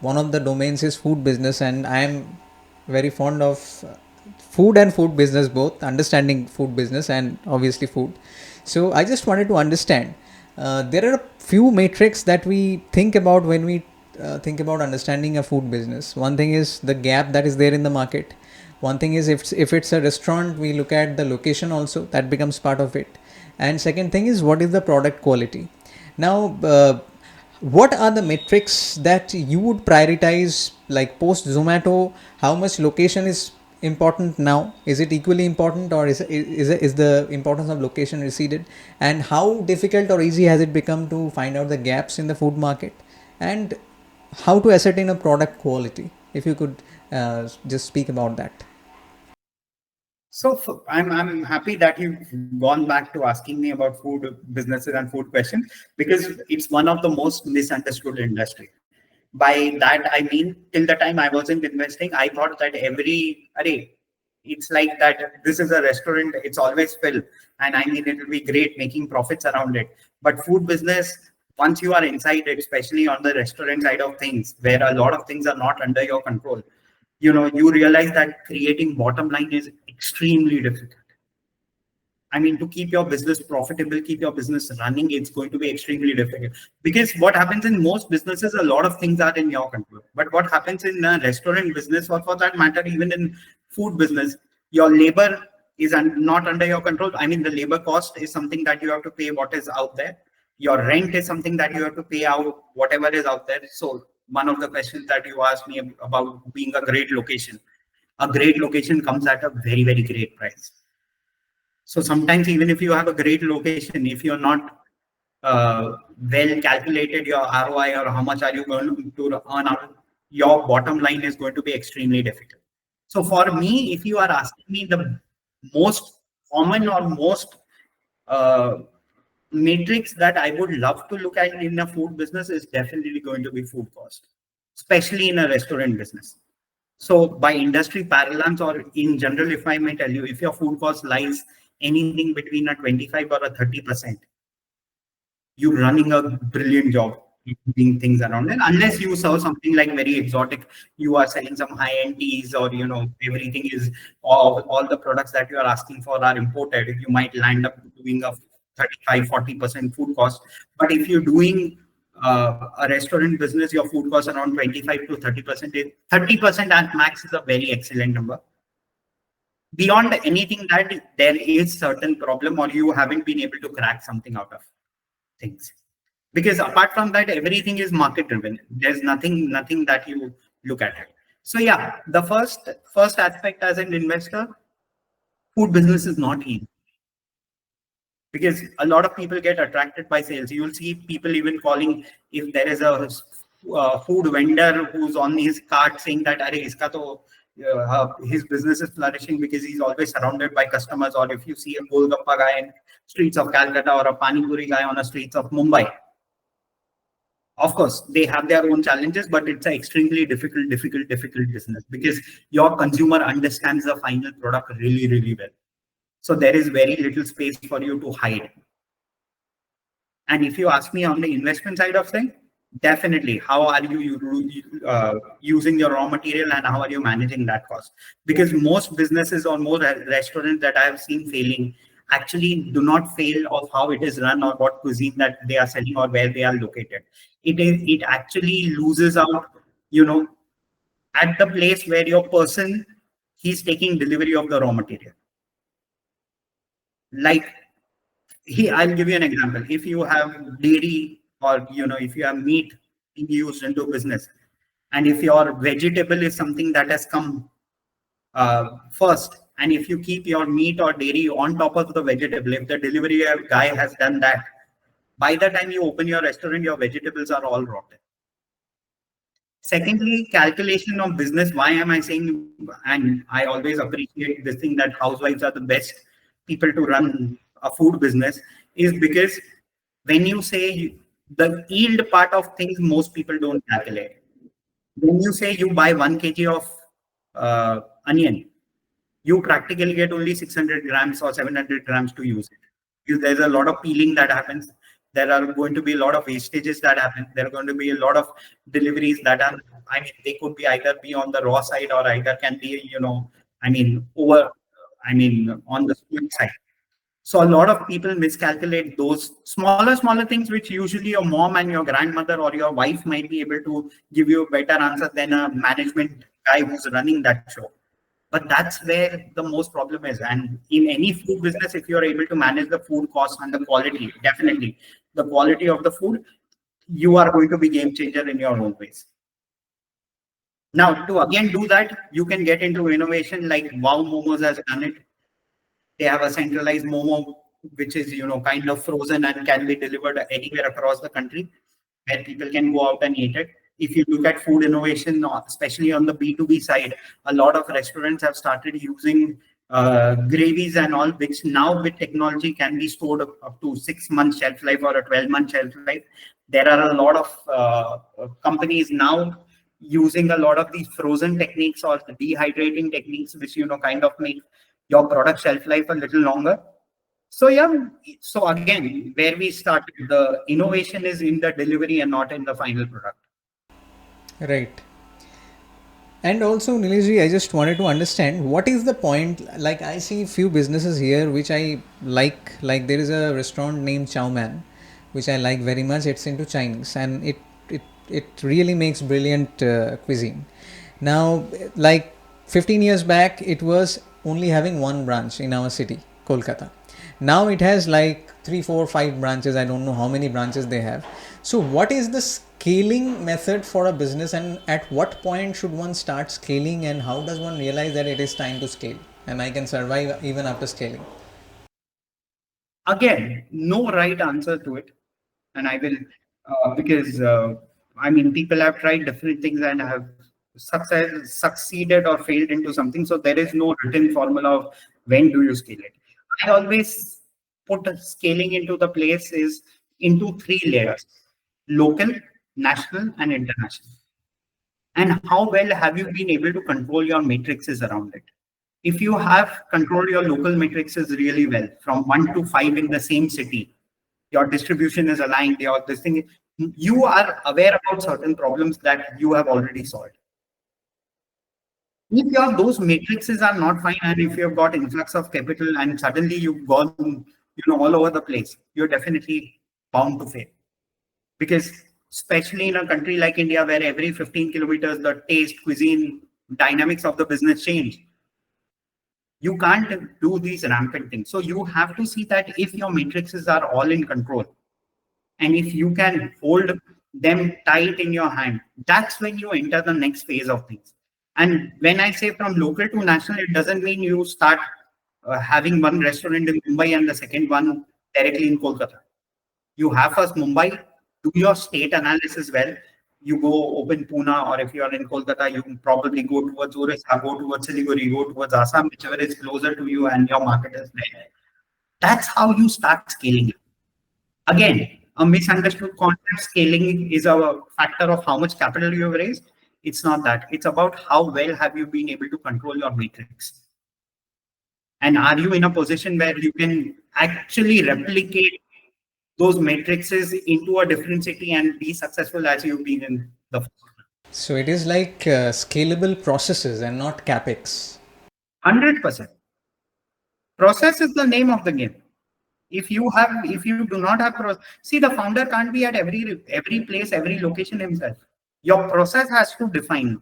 one of the domains is food business, and I am very fond of food and food business both, understanding food business and obviously food. So I just wanted to understand, there are a few metrics that we think about when we think about understanding a food business. One thing is the gap that is there in the market. One thing is if it's a restaurant, we look at the location also, that becomes part of it. And second thing is what is the product quality. Now, what are the metrics that you would prioritize, like post Zomato? How much location is important now? Is it equally important, or is the importance of location receded? And how difficult or easy has it become to find out the gaps in the food market, and how to ascertain a product quality? If you could just speak about that. So I'm happy that you've gone back to asking me about food businesses and food questions, because it's one of the most misunderstood industry. By that, I mean, till the time I wasn't investing, I thought that it's like that this is a restaurant, it's always filled. And I mean, it will be great making profits around it. But food business, once you are inside it, especially on the restaurant side of things, where a lot of things are not under your control, you realize that creating bottom line is extremely difficult. I mean, to keep your business profitable, keep your business running, it's going to be extremely difficult. Because what happens in most businesses, a lot of things are in your control. But what happens in a restaurant business, or for that matter, even in food business, your labor is not under your control. I mean, the labor cost is something that you have to pay what is out there. Your rent is something that you have to pay out, whatever is out there. So one of the questions that you asked me about being a great location. A great location comes at a very, very great price. So sometimes even if you have a great location, if you're not well calculated your ROI or how much are you going to earn out, your bottom line is going to be extremely difficult. So for me, if you are asking me the most common or most uh, matrix that I would love to look at in a food business is definitely going to be food cost, especially in a restaurant business. So by industry parlance or in general, if I may tell you, if your food cost lies anything between a 25 or a 30%, you're running a brilliant job doing things around it. Unless you serve something like very exotic, you are selling some high-end teas, or everything is all the products that you are asking for are imported. You might land up doing a 35-40% food cost. But if you're doing a restaurant business, your food cost around 25 to 30%. 30% at max is a very excellent number. Beyond anything that there is certain problem or you haven't been able to crack something out of things, because apart from that everything is market driven. There's nothing that you look at it. So yeah, the first aspect as an investor, food business is not easy, because a lot of people get attracted by sales. You'll see people even calling, if there is a food vendor who's on his cart saying that Are, iska to, his business is flourishing because he's always surrounded by customers. Or if you see a Golgappa guy in streets of Calcutta or a Pani Puri guy on the streets of Mumbai, of course they have their own challenges, but it's an extremely difficult business, because your consumer understands the final product really well. So there is very little space for you to hide. And if you ask me on the investment side of things, definitely, how are you using your raw material and how are you managing that cost? Because most businesses or more restaurants that I have seen failing actually do not fail of how it is run or what cuisine that they are selling or where they are located. It actually loses out, at the place where your person, he's taking delivery of the raw material. Like, I'll give you an example. If you have dairy, or if you have meat being used into business, and if your vegetable is something that has come first, and if you keep your meat or dairy on top of the vegetable, if the delivery guy has done that, by the time you open your restaurant, your vegetables are all rotten. Secondly, calculation of business. Why am I saying, and I always appreciate this thing, that housewives are the best people to run a food business, is because when you say the yield part of things, most people don't calculate. When you say you buy 1 kg of onion, you practically get only 600 grams or 700 grams to use it. Because there's a lot of peeling that happens. There are going to be a lot of wastages that happen. There are going to be a lot of deliveries that are, they could be either be on the raw side or either can be, on the sweet side. So a lot of people miscalculate those smaller things, which usually your mom and your grandmother or your wife might be able to give you a better answer than a management guy who's running that show. But that's where the most problem is. And in any food business, if you're able to manage the food cost and the quality, definitely the quality of the food, you are going to be game changer in your own ways. Now, to again do that, you can get into innovation like Wow Momos has done it. They have a centralized Momo, which is, kind of frozen and can be delivered anywhere across the country, where people can go out and eat it. If you look at food innovation, especially on the B2B side, a lot of restaurants have started using gravies and all, which now with technology can be stored up to 6 months shelf life or a 12-month shelf life. There are a lot of companies now using a lot of these frozen techniques or the dehydrating techniques, which, kind of make your product shelf life a little longer. So yeah, so again, where we started, the innovation is in the delivery and not in the final product. Right. And also, Nileshji, I just wanted to understand what is the point. Like, I see few businesses here which I like. Like, there is a restaurant named Chow Man, which I like very much. It's into Chinese, and it really makes brilliant cuisine. Now, like 15 years back, it was only having one branch in our city, Kolkata. Now it has like 3, 4, 5 branches. I don't know how many branches they have. So what is this scaling method for a business, and at what point should one start scaling, and how does one realize that it is time to scale and I can survive even after scaling? Again, no right answer to it. And I will, because people have tried different things and have succeeded or failed into something. So there is no written formula of when do you scale it. I always put scaling into the place is into three layers: local, national, and international. And how well have you been able to control your matrices around it? If you have controlled your local matrices really well, from 1 to 5 in the same city, your distribution is aligned, your this thing, you are aware about certain problems that you have already solved. If your those matrices are not fine, and if you've got influx of capital and suddenly you've gone, all over the place, you're definitely bound to fail. Because especially in a country like India, where every 15 kilometers the taste, cuisine, dynamics of the business change, you can't do these rampant things. So you have to see that if your matrices are all in control, and if you can hold them tight in your hand, that's when you enter the next phase of things. And when I say from local to national, it doesn't mean you start having one restaurant in Mumbai and the second one directly in Kolkata. You have first Mumbai, do your state analysis well. You go open Pune, or if you are in Kolkata, you probably go towards Orissa, go towards Siliguri, go towards Assam, whichever is closer to you and your market is there. That's how you start scaling it. Again, a misunderstood concept: scaling is a factor of how much capital you have raised. It's not that. It's about how well have you been able to control your matrix. And are you in a position where you can actually replicate those matrices into a different city and be successful as you've been in the first one? So it is like scalable processes and not capex. 100%. Process is the name of the game. If you do not have process, see, the founder can't be at every place, every location himself. Your process has to define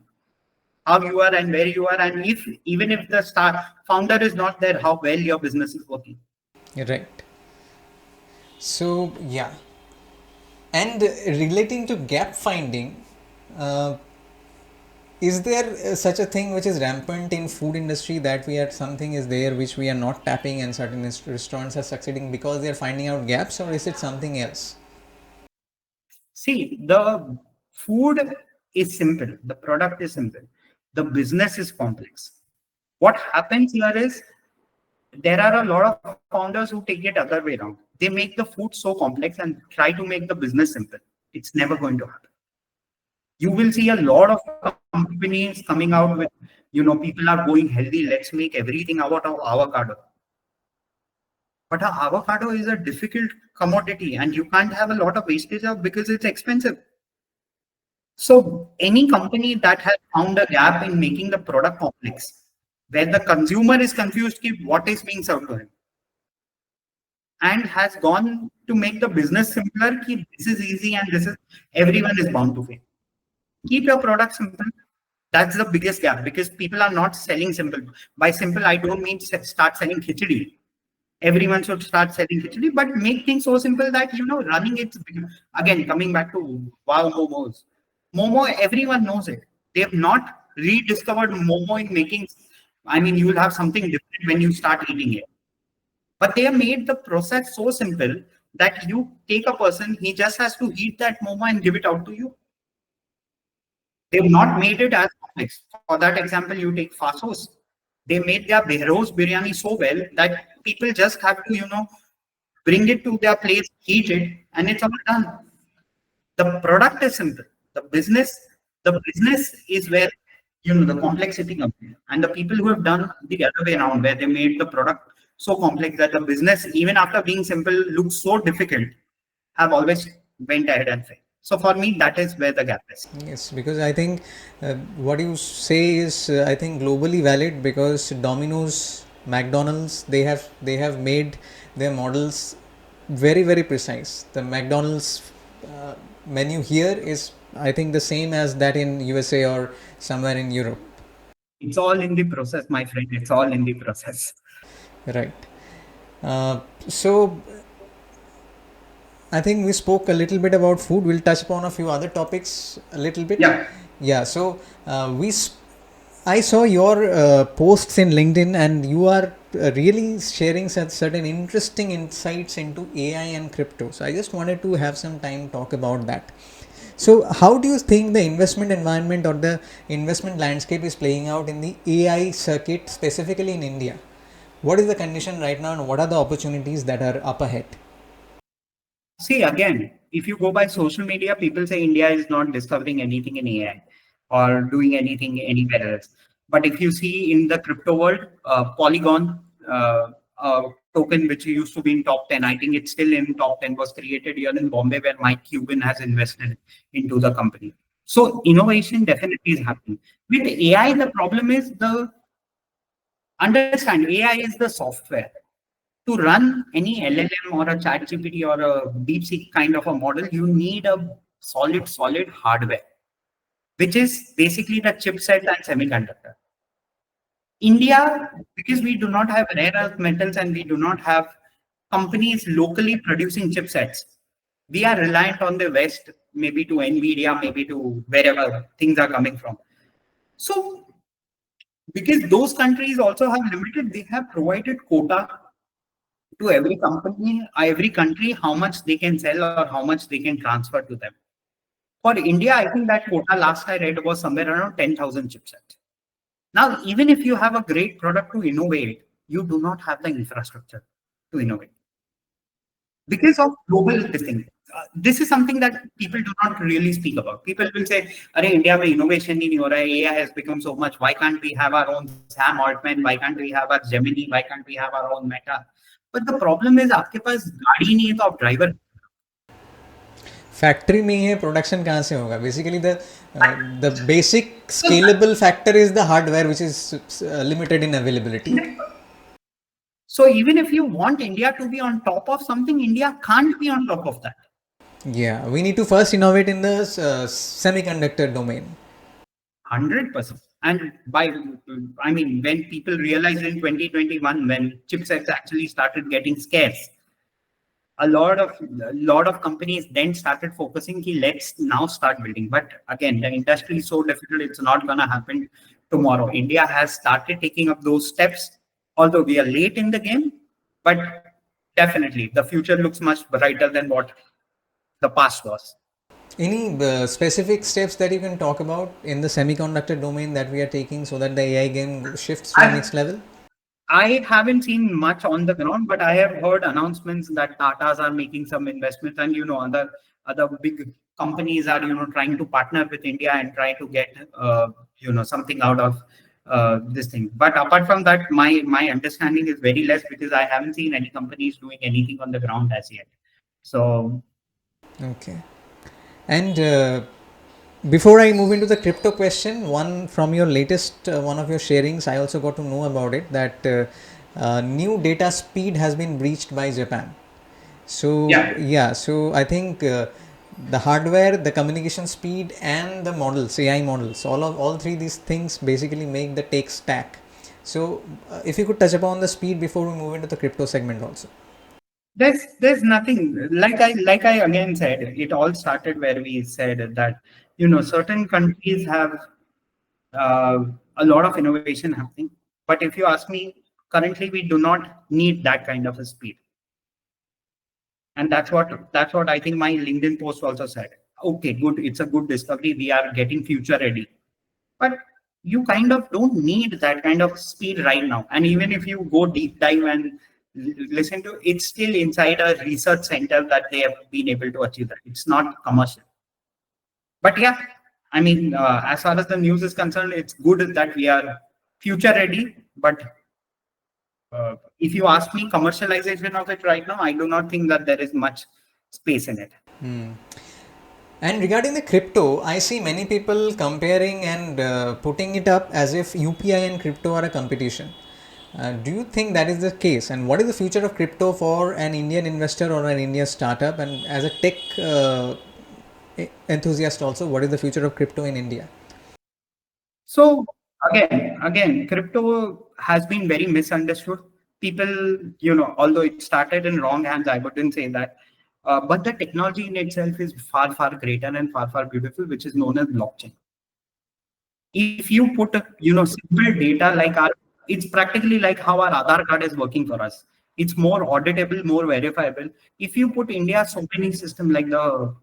how you are and where you are, and if even if the founder is not there, how well your business is working. Right. So yeah, and relating to gap finding, uh, is there such a thing which is rampant in food industry, that we are something is there which we are not tapping and certain restaurants are succeeding because they are finding out gaps, or is it something else? See, the food is simple, the product is simple, the business is complex. What happens here is there are a lot of founders who take it other way around. They make the food so complex and try to make the business simple. It's never going to happen. You will see a lot of companies coming out with, people are going healthy, let's make everything out of avocado. But an avocado is a difficult commodity and you can't have a lot of wastage of because it's expensive. So any company that has found a gap in making the product complex, where the consumer is confused what is being served to him, and has gone to make the business simpler, this is easy and this is everyone is bound to fail. Keep your product simple. That's the biggest gap, because people are not selling simple. By simple, I don't mean start selling khichdi. Everyone should start selling khichdi, but make things so simple that running it. Again, coming back to wow momos. Momo, everyone knows it. They have not rediscovered Momo in making. You will have something different when you start eating it. But they have made the process so simple that you take a person, he just has to eat that Momo and give it out to you. They've not made it as complex. For that example, you take Fasos. They made their Behroz biryani so well that people just have to, bring it to their place, eat it, and it's all done. The product is simple. The business is where the complexity comes in. And the people who have done the other way around, where they made the product so complex that the business, even after being simple, looks so difficult, have always went ahead and failed. So for me, that is where the gap is. Yes, because I think what you say is I think globally valid, because Domino's, McDonald's, they have made their models very very precise. The McDonald's menu here is, I think, the same as that in USA or somewhere in Europe. It's all in the process, my friend. It's all in the process. Right. So I think we spoke a little bit about food. We'll touch upon a few other topics a little bit. Yeah. Yeah. So I saw your posts in LinkedIn, and you are really sharing certain interesting insights into AI and crypto. So I just wanted to have some time talk about that. So how do you think the investment environment or the investment landscape is playing out in the AI circuit, specifically in India? What is the condition right now, and what are the opportunities that are up ahead? See, again, if you go by social media, people say India is not discovering anything in AI or doing anything anywhere else. But if you see in the crypto world, Polygon, token which used to be in top 10, I think it's still in top 10, was created here in Bombay, where Mike Cuban has invested into the company. So innovation definitely is happening. With AI, the problem is understand AI is the software. To run any LLM or a chat GPT or a DeepSeek kind of a model, you need a solid hardware, which is basically the chipset and semiconductor. India, because we do not have rare earth metals and we do not have companies locally producing chipsets, we are reliant on the West, maybe to NVIDIA, maybe to wherever things are coming from. So, because those countries also have limited, they have provided quota to every company, every country, how much they can sell or how much they can transfer to them. For India, I think that quota last I read was somewhere around 10,000 chipsets. Now, even if you have a great product to innovate, you do not have the infrastructure to innovate because of global this thing. This is something that people do not really speak about. People will say, "Arey, India mein innovation nahi ho raha hai. AI has become so much. Why can't we have our own Sam Altman? Why can't we have our Gemini? Why can't we have our own Meta?" But the problem is, आपके पास गाड़ी नहीं है तो आप driver. Factory में ही है, production कहाँ से होगा? Basically the basic scalable factor is the hardware which is limited in availability. So even if you want India to be on top of something, India can't be on top of that. Yeah, we need to first innovate in the semiconductor domain. 100%. And I mean, when people realized in 2021, when chipsets actually started getting scarce, a lot of companies then started focusing ki let's now start building. But again, the industry is so difficult, it's not going to happen tomorrow. India has started taking up those steps, although we are late in the game, but definitely the future looks much brighter than what the past was. Any specific steps that you can talk about in the semiconductor domain that we are taking so that the AI game shifts to the next level? I haven't seen much on the ground, but I have heard announcements that Tatas are making some investments, and other big companies are trying to partner with India and try to get something out of this thing. But apart from that, my understanding is very less because I haven't seen any companies doing anything on the ground as yet. So okay, and before I move into the crypto question, one from your latest one of your sharings, I also got to know about it that new data speed has been breached by Japan. So yeah, so I think the hardware, the communication speed, and the models, AI models, all three these things basically make the tech stack. So if you could touch upon the speed before we move into the crypto segment also. There's nothing like I again said, it all started where we said that certain countries have a lot of innovation happening, but if you ask me, currently we do not need that kind of a speed, and that's what I think my LinkedIn post also said. Okay, good, it's a good discovery, we are getting future ready, but you kind of don't need that kind of speed right now. And even if you go deep dive and listen to, it's still inside a research center that they have been able to achieve that. It's not commercial. But yeah, I mean, as far as the news is concerned, it's good that we are future ready. But if you ask me commercialization of it right now, I do not think that there is much space in it. And regarding the crypto, I see many people comparing and putting it up as if UPI and crypto are a competition. Do you think that is the case? And what is the future of crypto for an Indian investor or an Indian startup? And as a tech enthusiast also, what is the future of crypto in India? So again, crypto has been very misunderstood. People, although it started in wrong hands, I wouldn't say that. But the technology in itself is far, far greater and far, far beautiful, which is known as blockchain. If you put simple data like it's practically like how our Aadhaar card is working for us. It's more auditable, more verifiable. If you put India so many system like the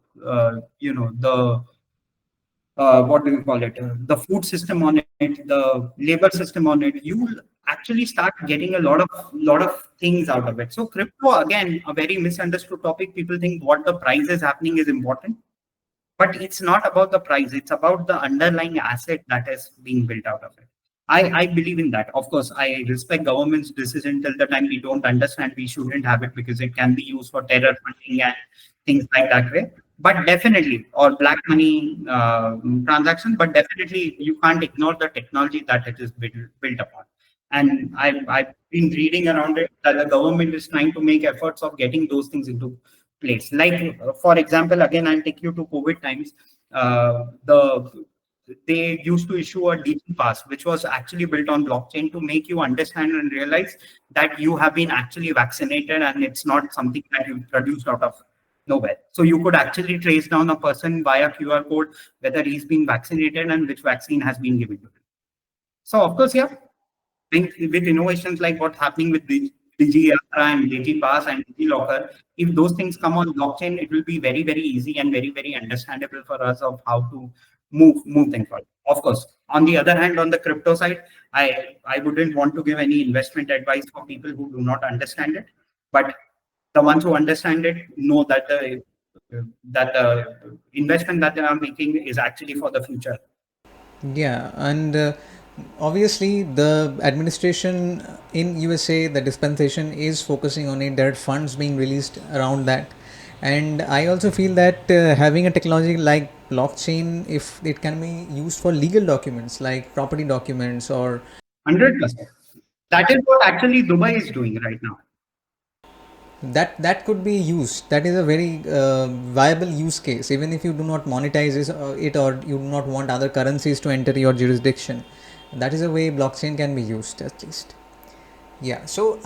what do you call it? The food system on it, the labor system on it, you will actually start getting a lot of things out of it. So crypto, again, a very misunderstood topic. People think what the price is happening is important, but it's not about the price. It's about the underlying asset that is being built out of it. I believe in that. Of course, I respect government's decision. Till the time we don't understand, we shouldn't have it because it can be used for terror funding and things like that way. But definitely, or black money transactions, but definitely you can't ignore the technology that it is built upon. And I've been reading around it that the government is trying to make efforts of getting those things into place. Like, for example, again, I'll take you to COVID times. They used to issue a DG pass, which was actually built on blockchain to make you understand and realize that you have been actually vaccinated and it's not something that you produced out of nowhere. So you could actually trace down a person via QR code whether he's been vaccinated and which vaccine has been given to him. So of course, yeah, with innovations like what's happening with Digi and Digi Pass and Digi Locker, if those things come on blockchain, it will be very, very easy and very, very understandable for us of how to move things forward. Of course, on the other hand, on the crypto side, I wouldn't want to give any investment advice for people who do not understand it, but the ones who understand it know that the investment that they are making is actually for the future. Yeah, and obviously the administration in USA, the dispensation is focusing on it. There are funds being released around that, and I also feel that having a technology like blockchain, if it can be used for legal documents like property documents or 100%. That is what actually Dubai is doing right now. that could be used. That is a very viable use case, even if you do not monetize it or you do not want other currencies to enter your jurisdiction. That is a way blockchain can be used, at least. Yeah, so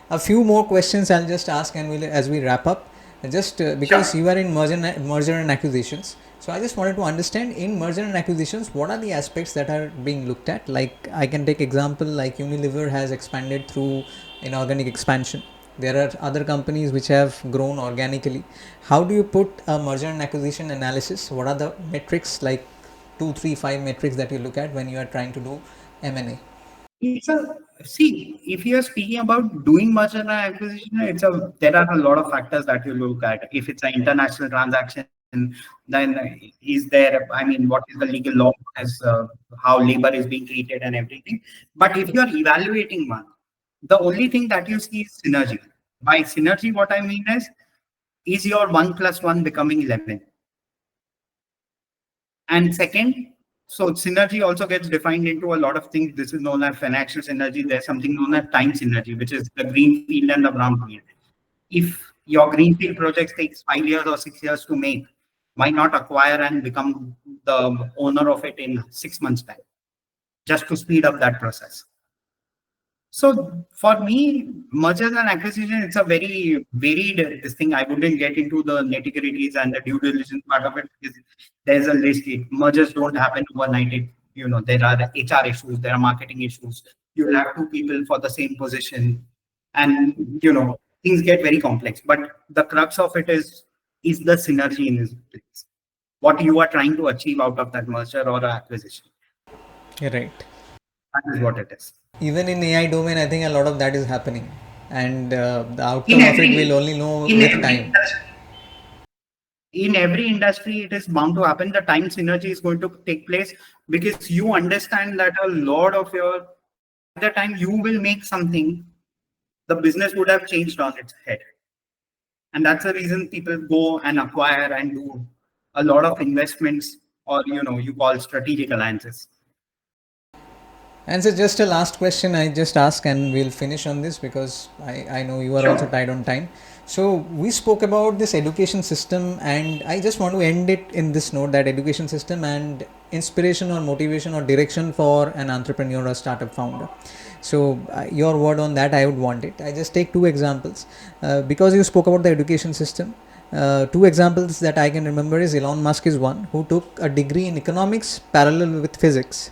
a few more questions I'll just ask, and we'll, as we wrap up, just because you are in merger and acquisitions, so I just wanted to understand, in merger and acquisitions, what are the aspects that are being looked at? Like, I can take example like Unilever has expanded through inorganic expansion. There are other companies which have grown organically. How do you put a merger and acquisition analysis? What are the metrics, like 2, 3, 5 metrics that you look at when you are trying to do M&A? See, if you are speaking about doing merger and acquisition, there are a lot of factors that you look at. If it's an international transaction, then is there, I mean, what is the legal law, as how labor is being treated and everything. But if you are evaluating one, the only thing that you see is synergy. By synergy, what I mean is your 1 + 1 becoming 11? And second, so synergy also gets defined into a lot of things. This is known as financial synergy. There's something known as time synergy, which is the green field and the brown field. If your greenfield project takes 5 years or 6 years to make, why not acquire and become the owner of it in 6 months' time, just to speed up that process? So for me, mergers and acquisition, it's a very varied this thing. I wouldn't get into the nitty-gritties and the due diligence part of it because there's a list. Mergers don't happen overnight. There are HR issues, there are marketing issues. You'll have two people for the same position, and things get very complex. But the crux of it is the synergy in this place. What you are trying to achieve out of that merger or acquisition. Right. That is what it is. Even in AI domain, I think a lot of that is happening, and the outcome of it will only know with time. In every industry, it is bound to happen. The time synergy is going to take place because you understand that a lot of by the time you will make something, the business would have changed on its head. And that's the reason people go and acquire and do a lot of investments, or you call strategic alliances. And so just a last question I just ask, and we'll finish on this because I know you are also tied on time. So we spoke about this education system, and I just want to end it in this note, that education system and inspiration or motivation or direction for an entrepreneur or startup founder. So your word on that, I would want it. I just take two examples because you spoke about the education system. Two examples that I can remember is Elon Musk is one who took a degree in economics parallel with physics.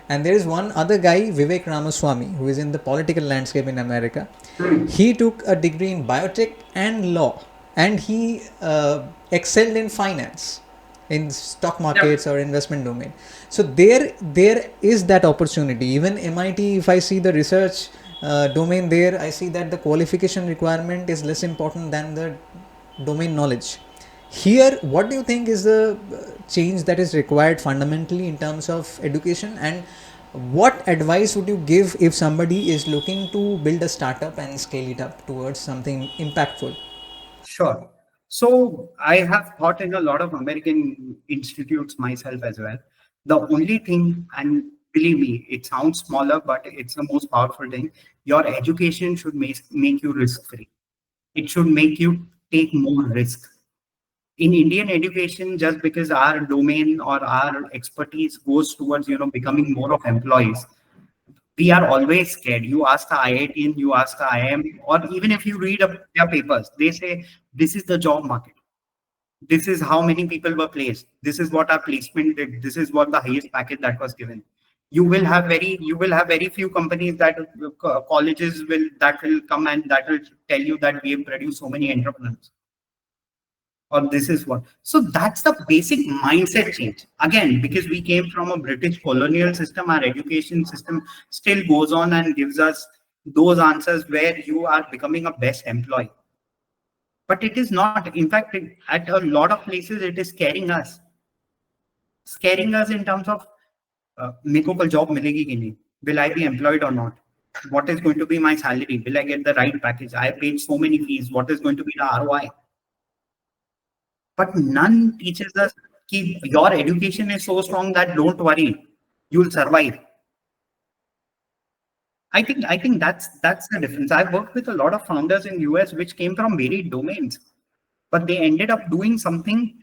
And there is one other guy, Vivek Ramaswamy, who is in the political landscape in America. He took a degree in biotech and law, and he excelled in finance, in stock markets or investment domain. So there is that opportunity. Even MIT, if I see the research domain there, I see that the qualification requirement is less important than the domain knowledge. Here, what do you think is the change that is required fundamentally in terms of education, and what advice would you give if somebody is looking to build a startup and scale it up towards something impactful? Sure. So I have taught in a lot of American institutes myself as well. The only thing, and believe me, it sounds smaller, but it's the most powerful thing. Your education should make you risk free. It should make you take more risk. In Indian education, just because our domain or our expertise goes towards, becoming more of employees, we are always scared. You ask the IIT, you ask the IIM, or even if you read their papers, they say this is the job market. This is how many people were placed. This is what our placement did. This is what the highest package that was given. You will have very few companies that colleges will come and that will tell you that we have produced so many entrepreneurs, or this is what. So that's the basic mindset change. Again, because we came from a British colonial system, our education system still goes on and gives us those answers where you are becoming a best employee. But it is not. In fact, at a lot of places, it is scaring us in terms of मेरे को कल job मिलेगी कि नहीं? Will I be employed or not? What is going to be my salary? Will I get the right package? I paid so many fees. What is going to be the ROI? But none teaches us that your education is so strong that don't worry, you'll survive. I think that's the difference. I've worked with a lot of founders in US which came from varied domains, but they ended up doing something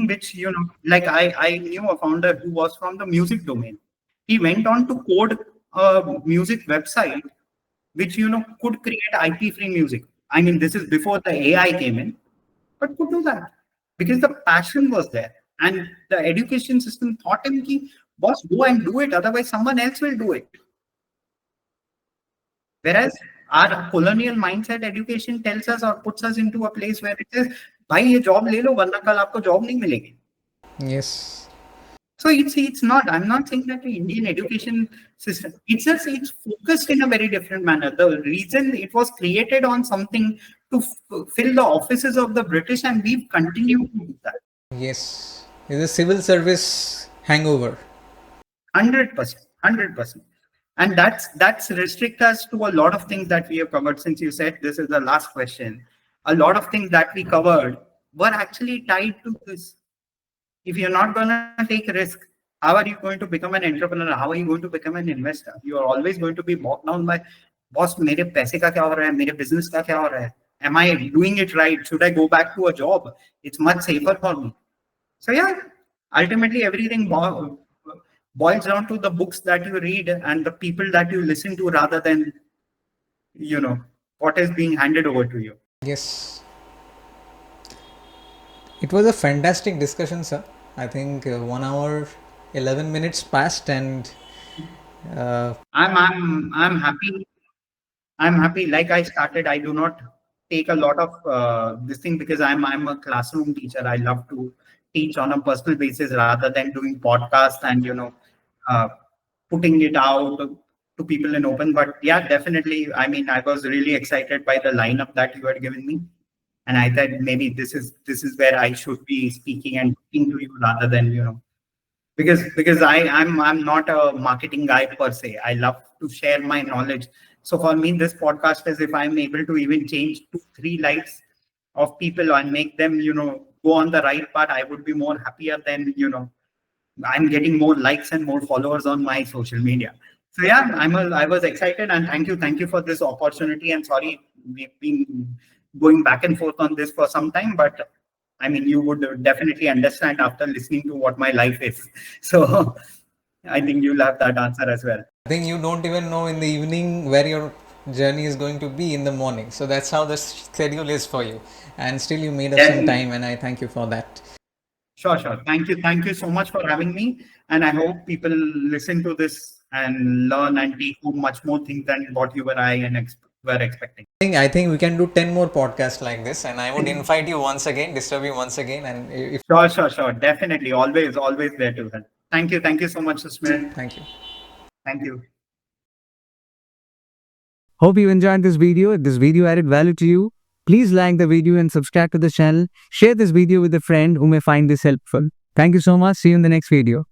which, like I knew a founder who was from the music domain. He went on to code a music website which could create IP-free music. I mean, this is before the AI came in, but could do that because the passion was there, and the education system thought him ki, boss, go and do it, otherwise someone else will do it. Whereas our colonial mindset education tells us or puts us into a place where it says, भाई ये job ले लो वरना कल आपको job नहीं मिलेगी. Yes. So it's not. I'm not saying that the Indian education system. It's focused in a very different manner. The reason it was created on something to fill the offices of the British, and we've continued to do that. Yes, it's a civil service hangover. 100%. And that's restrict us to a lot of things that we have covered. Since you said this is the last question, a lot of things that we covered were actually tied to this. If you're not going to take risk, how are you going to become an entrepreneur? How are you going to become an investor? You are always going to be bogged down by, boss, मेरे पैसे का क्या हो रहा है? मेरे business का क्या हो रहा है? Am I doing it right? Should I go back to a job? It's much safer for me. So yeah, ultimately everything boils down to the books that you read and the people that you listen to rather than, what is being handed over to you. Yes. It was a fantastic discussion, sir. I think 1 hour, 11 minutes passed, and I'm happy. I'm happy. Like I started, I do not take a lot of this thing because I'm a classroom teacher. I love to teach on a personal basis rather than doing podcasts and putting it out to people in open. But yeah, definitely. I mean, I was really excited by the lineup that you had given me, and I thought maybe this is where I should be speaking and talking to you rather than because I'm not a marketing guy per se. I love to share my knowledge. So for me, this podcast is if I'm able to even change 2-3 lives of people and make them go on the right path, I would be more happier than I'm getting more likes and more followers on my social media. So yeah, I was excited, and thank you for this opportunity. And sorry, we've been going back and forth on this for some time, but I mean, you would definitely understand after listening to what my life is. So I think you'll have that answer as well. I think you don't even know in the evening where your journey is going to be in the morning. So that's how the schedule is for you, and still you made us some Definitely. time, and I thank you for that. Sure, sure. Thank you so much for having me. And I hope people listen to this and learn and take home much more things than what you and I were expecting. I think we can do 10 more podcasts like this, and I would invite you once again, disturb you once again, and if Sure, sure, sure. Definitely. Always there to help. Thank you so much, Susmit. thank you. Thank you. Hope you enjoyed this video. If this video added value to you, please like the video and subscribe to the channel. Share this video with a friend who may find this helpful. Thank you so much. See you in the next video.